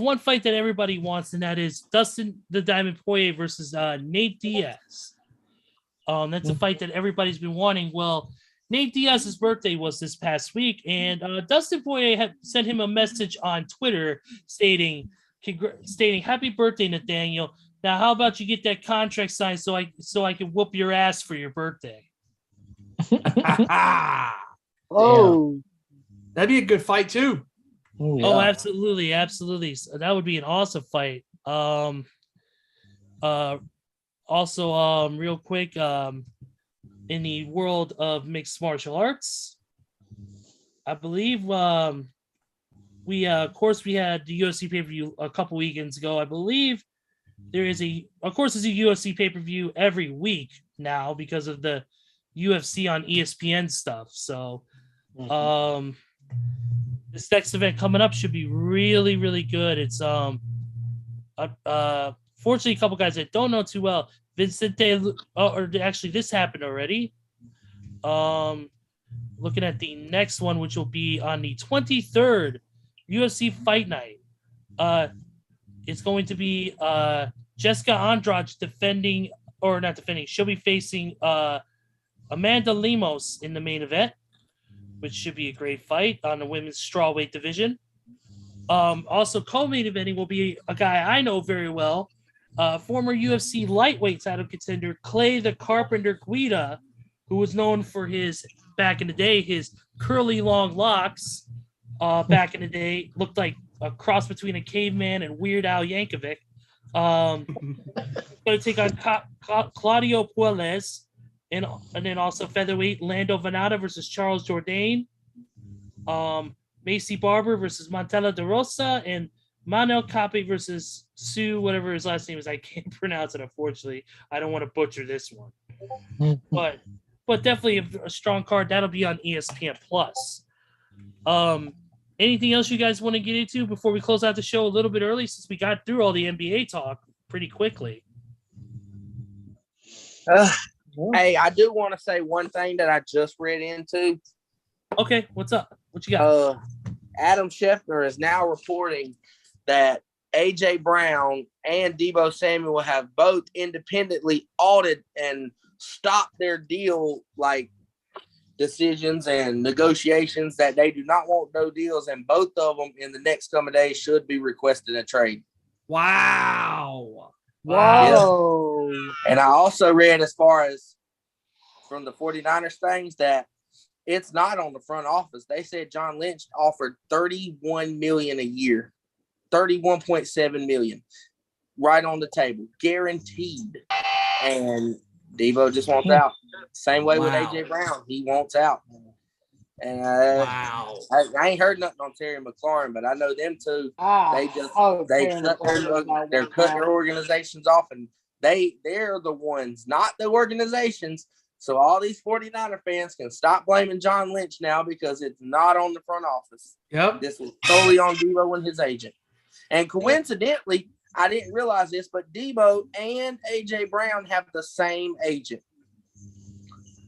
one fight that everybody wants, and that is Dustin the Diamond Poirier versus Nate Diaz. That's a fight that everybody's been wanting. Well, Nate Diaz's birthday was this past week, and Dustin Poirier had sent him a message on Twitter stating "Happy birthday, Nathaniel. Now, how about you get that contract signed so I can whoop your ass for your birthday?" Oh, That'd be a good fight too. Oh, absolutely. So that would be an awesome fight. Also, real quick, in the world of mixed martial arts, I believe we had the UFC pay-per-view a couple weekends ago. I believe there's a UFC pay-per-view every week now because of the UFC on ESPN stuff. So this next event coming up should be really, really good. It's fortunately a couple guys that don't know too well. This happened already. Looking at the next one, which will be on the 23rd UFC Fight Night. It's going to be Jessica Andrade she'll be facing Amanda Lemos in the main event, which should be a great fight on the women's strawweight division. Also co-main eventing will be a guy I know very well, former UFC lightweight title contender Clay the Carpenter Guida, who was known for back in the day, his curly long locks. Back in the day, looked like a cross between a caveman and Weird Al Yankovic. Going to take on Claudio Puelles, and then also featherweight Lando Venata versus Charles Jourdain. Macy Barber versus Montella De Rosa, and Manuel Cape versus Sue, whatever his last name is. I can't pronounce it, unfortunately. I don't want to butcher this one. But definitely a strong card. That'll be on ESPN Plus. Anything else you guys want to get into before we close out the show a little bit early, since we got through all the NBA talk pretty quickly? Hey, I do want to say one thing that I just read into. Okay, what's up? What you got? Adam Schefter is now reporting that A.J. Brown and Deebo Samuel have both independently audited and stopped their deal, decisions and negotiations, that they do not want no deals, and both of them in the next coming days should be requesting a trade. Wow. Whoa. And I also read, as far as from the 49ers things, that it's not on the front office. They said John Lynch offered $31 million a year, $31.7 million, right on the table, guaranteed. And Deebo just wants out. Same way with A.J. Brown. He wants out. And Wow. I ain't heard nothing on Terry McLaurin, but I know them two. They're cutting their organizations off, and they're the ones, not the organizations. So all these 49er fans can stop blaming John Lynch now, because it's not on the front office. Yep. This was solely on Deebo and his agent. And coincidentally, I didn't realize this, but Deebo and A.J. Brown have the same agent.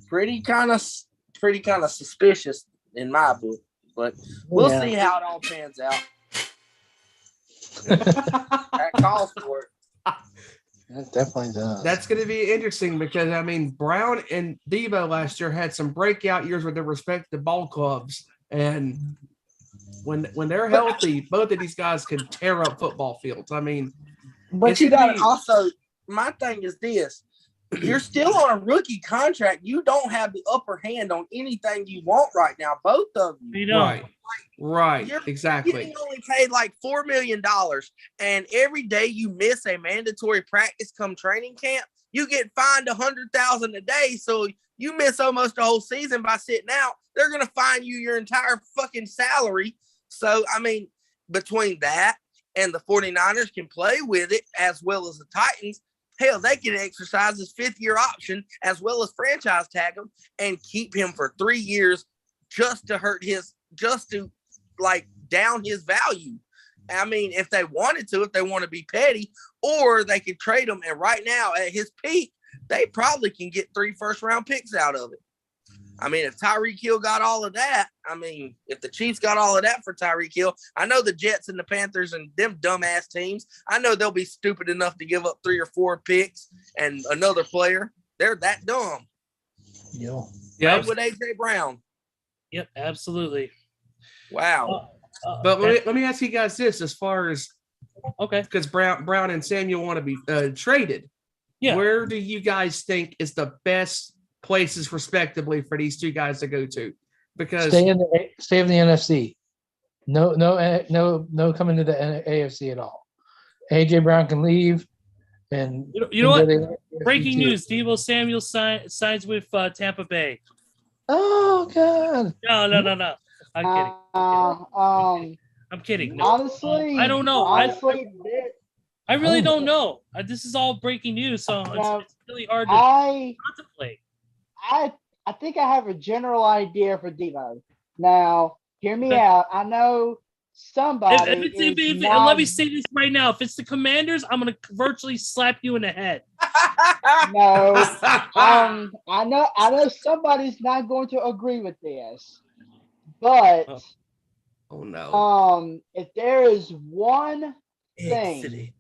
Pretty kind of suspicious in my book, but we'll see how it all pans out. That calls for it. That definitely does. That's going to be interesting, because, Brown and Deebo last year had some breakout years with their respective ball clubs. And when they're healthy, both of these guys can tear up football fields. But you got to also, my thing is this. You're still on a rookie contract. You don't have the upper hand on anything you want right now. Both of you. You know, Right. Exactly. Getting only paid $4 million, and every day you miss a mandatory practice come training camp, you get fined $100,000 a day. So you miss almost the whole season by sitting out. They're gonna fine you your entire fucking salary. So between that and the 49ers can play with it, as well as the Titans. Hell, they can exercise his 5th-year option as well as franchise tag him and keep him for 3 years just to down his value. If they wanted to, if they want to be petty, or they could trade him. And right now at his peak, they probably can get 3 first-round picks out of it. If Tyreek Hill got all of that, if the Chiefs got all of that for Tyreek Hill, I know the Jets and the Panthers and them dumbass teams, I know they'll be stupid enough to give up 3 or 4 picks and another player. They're that dumb. Yeah. With A.J. Brown. Yep, absolutely. Wow. But let me ask you guys this, as far as, because Brown and Samuel want to be traded. Yeah. Where do you guys think is the best places, respectively, for these two guys to go to? Because stay in the NFC. No coming to the AFC at all. AJ Brown can leave, and you know what? Breaking news: Deebo Samuel signs with Tampa Bay. Oh God! No. I'm kidding. No. Honestly, I don't know. I really don't know. This is all breaking news, so it's really hard to contemplate. I think I have a general idea for Deebo. Now, hear me out. I know somebody. Let me say this right now. If it's the Commanders, I'm gonna virtually slap you in the head. No, I know somebody's not going to agree with this, but oh no. If there is one thing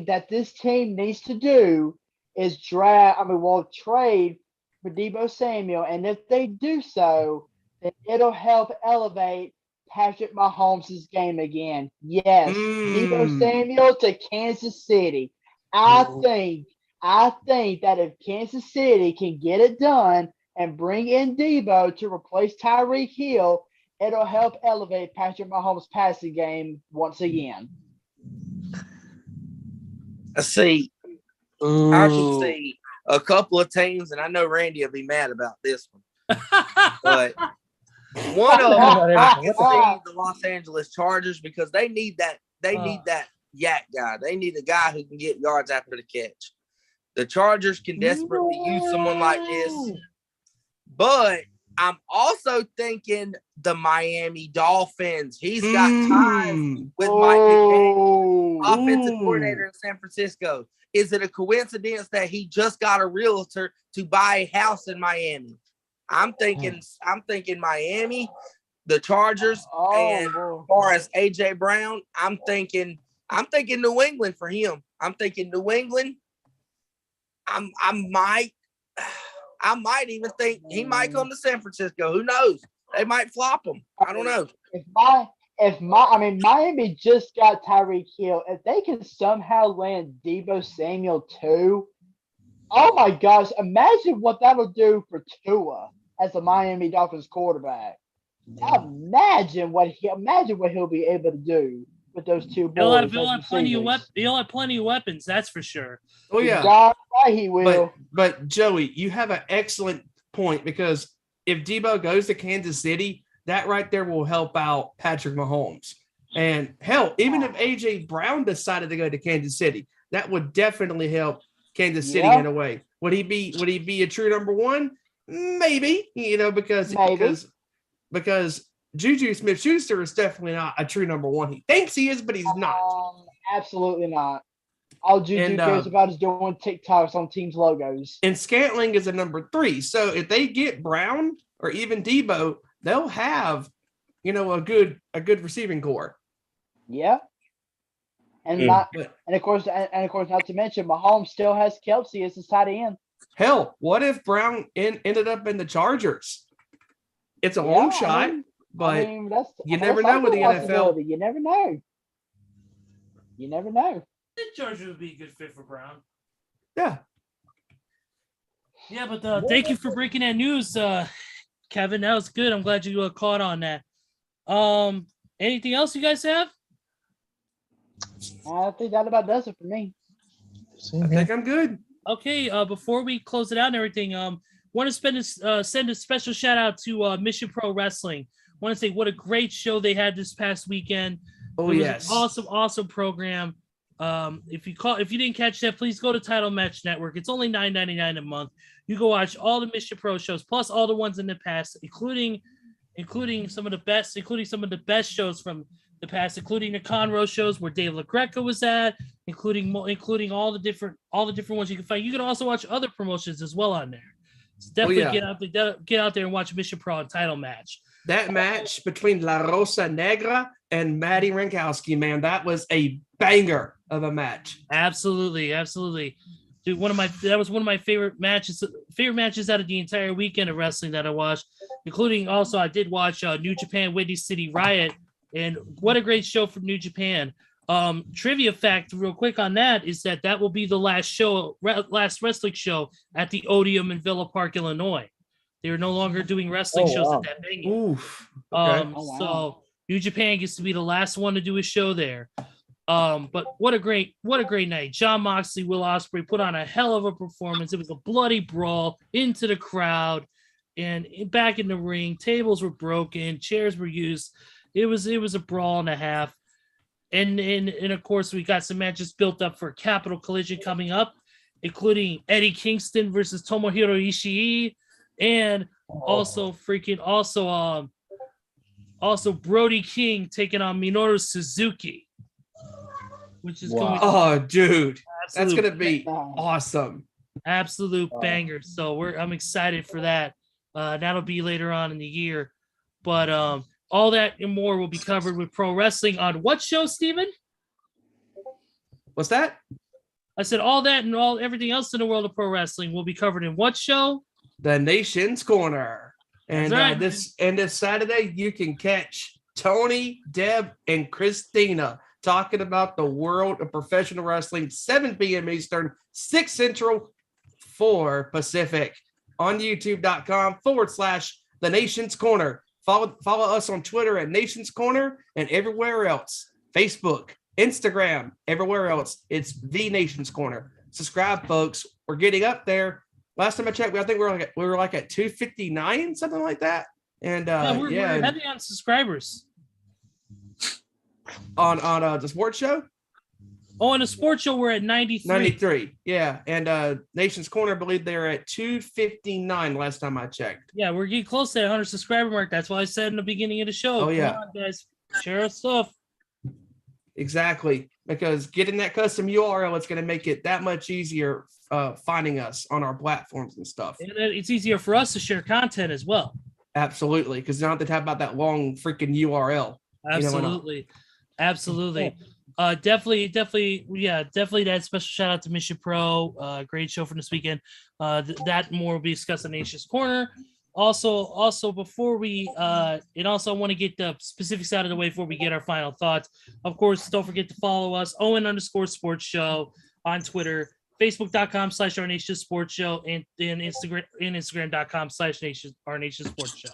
that this team needs to do is trade for Deebo Samuel, and if they do so, then it'll help elevate Patrick Mahomes' game again. Yes, Deebo Samuel to Kansas City. I think that if Kansas City can get it done and bring in Deebo to replace Tyreek Hill, it'll help elevate Patrick Mahomes' passing game once again. See, I can see a couple of teams, and I know Randy will be mad about this one, but one of them I can see the Los Angeles Chargers because they need that. They need that yak guy. They need a guy who can get yards after the catch. The Chargers can desperately use someone like this, but I'm also thinking the Miami Dolphins. He's got ties with Mike McDaniel, offensive coordinator in San Francisco. Is it a coincidence that he just got a realtor to buy a house in Miami? I'm thinking Miami, the Chargers, and as far as AJ Brown, I'm thinking New England for him. I'm thinking New England. I might even think he might come to San Francisco. Who knows? They might flop him. I don't know. Miami just got Tyreek Hill. If they can somehow land Deebo Samuel too, oh my gosh! Imagine what that'll do for Tua as the Miami Dolphins quarterback. Imagine what he'll be able to do with those two boys. He'll have plenty of weapons. That's for sure. Oh yeah, God, he will. But Joey, you have an excellent point because if Deebo goes to Kansas City, that right there will help out Patrick Mahomes. And hell, even if AJ Brown decided to go to Kansas City, that would definitely help Kansas City in a way. Would he be a true number one? Maybe, because Juju Smith-Schuster is definitely not a true number one. He thinks he is, but he's not. Absolutely not. All Juju cares about is doing TikToks on teams' logos. And Scantling is a number 3. So if they get Brown or even Deebo, they'll have, a good receiving core. Yeah. And of course, not to mention, Mahomes still has Kelsey as his tight end. Hell, what if Brown ended up in the Chargers? It's a long shot, but you never know with the NFL. You never know. You never know. I think Chargers would be a good fit for Brown. Yeah. Yeah, but thank you for breaking that news, Kevin. That was good. I'm glad you caught on that. Anything else you guys have? I think that about does it for me. I think I'm good. Okay, before we close it out and everything, want to send a special shout out to Mission Pro Wrestling. Want to say what a great show they had this past weekend. Oh, yes. Awesome program. If you didn't catch that, please go to Title Match Network. It's only $9.99 a month. You go watch all the Mission Pro shows, plus all the ones in the past, including some of the best shows from the past, including the Conroe shows where Dave LaGreca was at, including all the different ones you can find. You can also watch other promotions as well on there. So definitely get out there and watch Mission Pro and Title Match. That match between La Rosa Negra and Maddie Rankowski, man, that was a banger of a match. Absolutely. Dude, that was one of my favorite matches out of the entire weekend of wrestling that I watched, including also I did watch New Japan Windy City Riot, and what a great show from New Japan. Trivia fact real quick on that is that will be the last wrestling show at the Odeum in Villa Park, Illinois. They're no longer doing wrestling shows at that venue. Oof. Okay. So New Japan gets to be the last one to do a show there. But what a great night. Jon Moxley, Will Ospreay put on a hell of a performance. It was a bloody brawl into the crowd and back in the ring. Tables were broken, chairs were used. It was a brawl and a half. And of course we got some matches built up for Capital Collision coming up, including Eddie Kingston versus Tomohiro Ishii, and also Brody King taking on Minoru Suzuki, which is going. Oh, dude, that's gonna be awesome! Absolute banger. So I'm excited for that. That'll be later on in the year, but all that and more will be covered with pro wrestling on what show, Steven? What's that? I said all that and everything else in the world of pro wrestling will be covered in what show? The Nation's Corner. And right. this Saturday, you can catch Tony, Deb, and Christina talking about the world of professional wrestling, 7 p.m. Eastern, 6 Central, 4 Pacific on youtube.com/The Nation's Corner. Follow us on Twitter at Nation's Corner and everywhere else. Facebook, Instagram, everywhere else. It's the Nation's Corner. Subscribe, folks. We're getting up there. Last time I checked, I think we were like at 259, something like that. And we're heavy on subscribers. On the sports show. Oh, on the sports show, we're at 93. 93, yeah. And Nation's Corner, I believe they're at 259 last time I checked. Yeah, we're getting close to that 100 subscriber mark. That's why I said in the beginning of the show. Oh, yeah. Come on, guys. Share our stuff. Exactly. Because getting that custom URL, it's going to make it that much easier finding us on our platforms and stuff. And it's easier for us to share content as well. Absolutely. Because you don't have to talk about that long freaking URL. Absolutely. Absolutely. Definitely that special shout out to Mission Pro. Great show from this weekend. That more will be discussed in Nation's Corner. Also before we and also I want to get the specifics out of the way before we get our final thoughts. Of course, don't forget to follow us, Owen_sports show on Twitter, Facebook.com/Our Nation Sports Show, and Instagram.com/Our Nation Sports Show.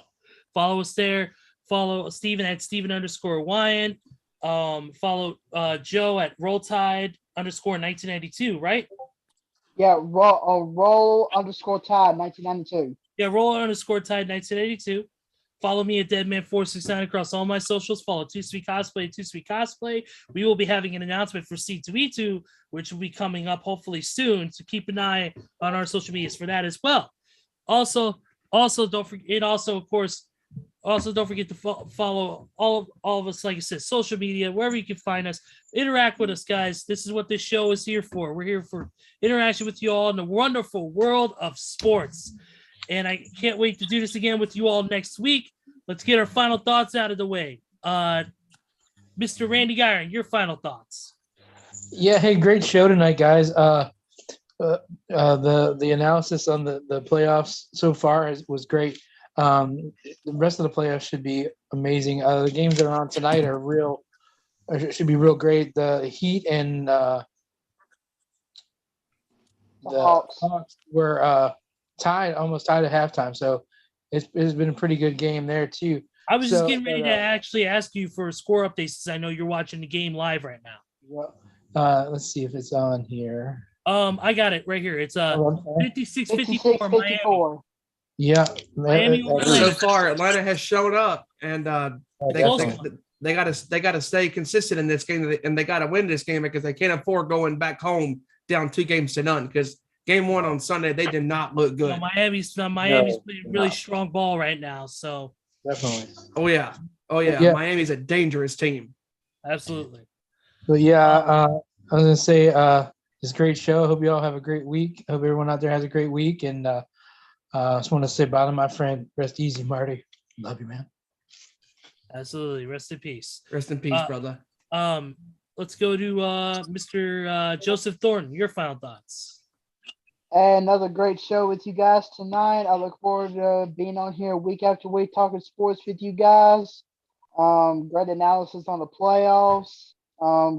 Follow us there. Follow Steven at Steven_Wyand. Follow Joe at RollTide_1992, right? Yeah, roll_tide 1992. Yeah, roll_tide 1982. Follow me at Deadman469 across all my socials. Follow Too Sweet Cosplay. We will be having an announcement for C2E2, which will be coming up hopefully soon. So keep an eye on our social medias for that as well. Also don't forget. Also, don't forget to follow all of us, like I said, social media, wherever you can find us. Interact with us, guys. This is what this show is here for. We're here for interaction with you all in the wonderful world of sports. And I can't wait to do this again with you all next week. Let's get our final thoughts out of the way. Mr. Randy Giron, your final thoughts. Yeah, hey, great show tonight, guys. The analysis on the playoffs so far was great. The rest of the playoffs should be amazing. The games that are on tonight should be real great. The Heat and the Hawks were almost tied at halftime. So it's been a pretty good game there too. I was just getting ready to actually ask you for score updates, since I know you're watching the game live right now. Let's see if it's on here. I got it right here. It's 56-54 Miami. Yeah, Miami so far Atlanta has shown up, and they got to stay consistent in this game, and they got to win this game because they can't afford going back home down 2-0. Because game one on Sunday they did not look good. Miami's playing really strong ball right now. So definitely. Oh yeah. Miami's a dangerous team. Absolutely. But yeah, I was gonna say it's a great show. I hope you all have a great week. I hope everyone out there has a great week, and I just want to say bye to my friend. Rest easy, Marty. Love you, man. Absolutely. Rest in peace. Rest in peace, brother. Let's go to Mr. Joseph Thornton. Your final thoughts. Another great show with you guys tonight. I look forward to being on here week after week talking sports with you guys. Great analysis on the playoffs.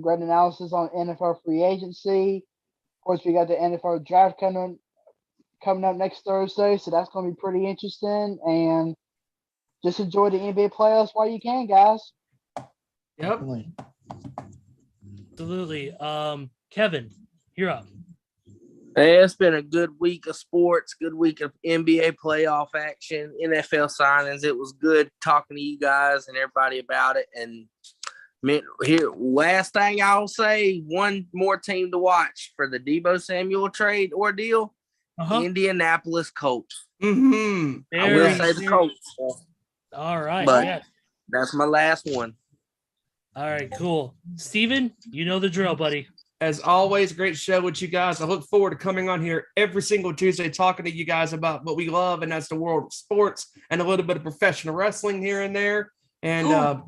Great analysis on NFL free agency. Of course, we got the NFL draft coming up next Thursday, so that's going to be pretty interesting. And just enjoy the NBA playoffs while you can, guys. Yep. Absolutely. Kevin, you're up. Hey, it's been a good week of sports, good week of NBA playoff action, NFL signings. It was good talking to you guys and everybody about it. And here, last thing I'll say, one more team to watch for the Deebo Samuel trade ordeal. Indianapolis Colts. Mm-hmm. I will say the Colts. All right. But that's my last one. All right, cool. Steven, you know the drill, buddy. As always, great show with you guys. I look forward to coming on here every single Tuesday talking to you guys about what we love, and that's the world of sports and a little bit of professional wrestling here and there. And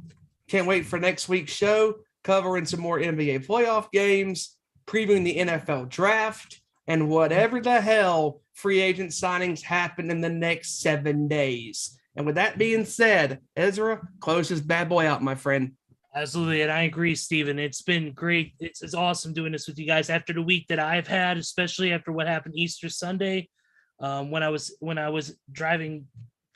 can't wait for next week's show, covering some more NBA playoff games, previewing the NFL draft, and whatever the hell free agent signings happen in the next 7 days. And with that being said, Ezra, close this bad boy out, my friend. Absolutely, and I agree, Steven. It's been great. It's awesome doing this with you guys after the week that I've had, especially after what happened Easter Sunday, when I was driving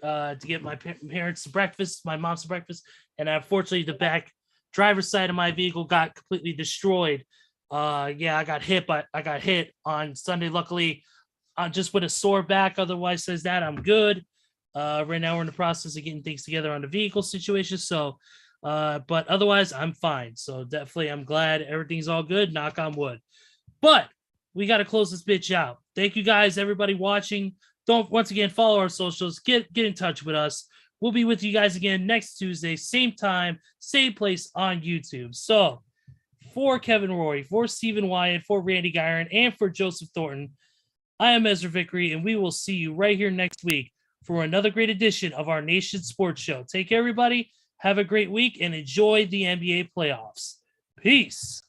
to get my parents breakfast, my mom's breakfast, and unfortunately the back driver's side of my vehicle got completely destroyed. Yeah, I got hit on Sunday. Luckily, just with a sore back. Otherwise, says that I'm good. Right now we're in the process of getting things together on the vehicle situation. So, but otherwise I'm fine. So definitely I'm glad everything's all good. Knock on wood. But we got to close this bitch out. Thank you guys, everybody watching. Don't once again follow our socials. Get in touch with us. We'll be with you guys again next Tuesday, same time, same place on YouTube. So for Kevin Rorie, for Stephen Wyand, for Randy Giron, and for Joseph Thornton, I am Ezra Vickery, and we will see you right here next week for another great edition of our Nation Sports Show. Take care, everybody. Have a great week and enjoy the NBA playoffs. Peace.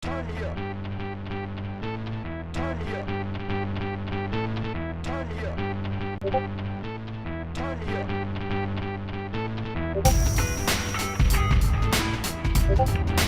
Turn here. Turn here. Turn here. Turn here.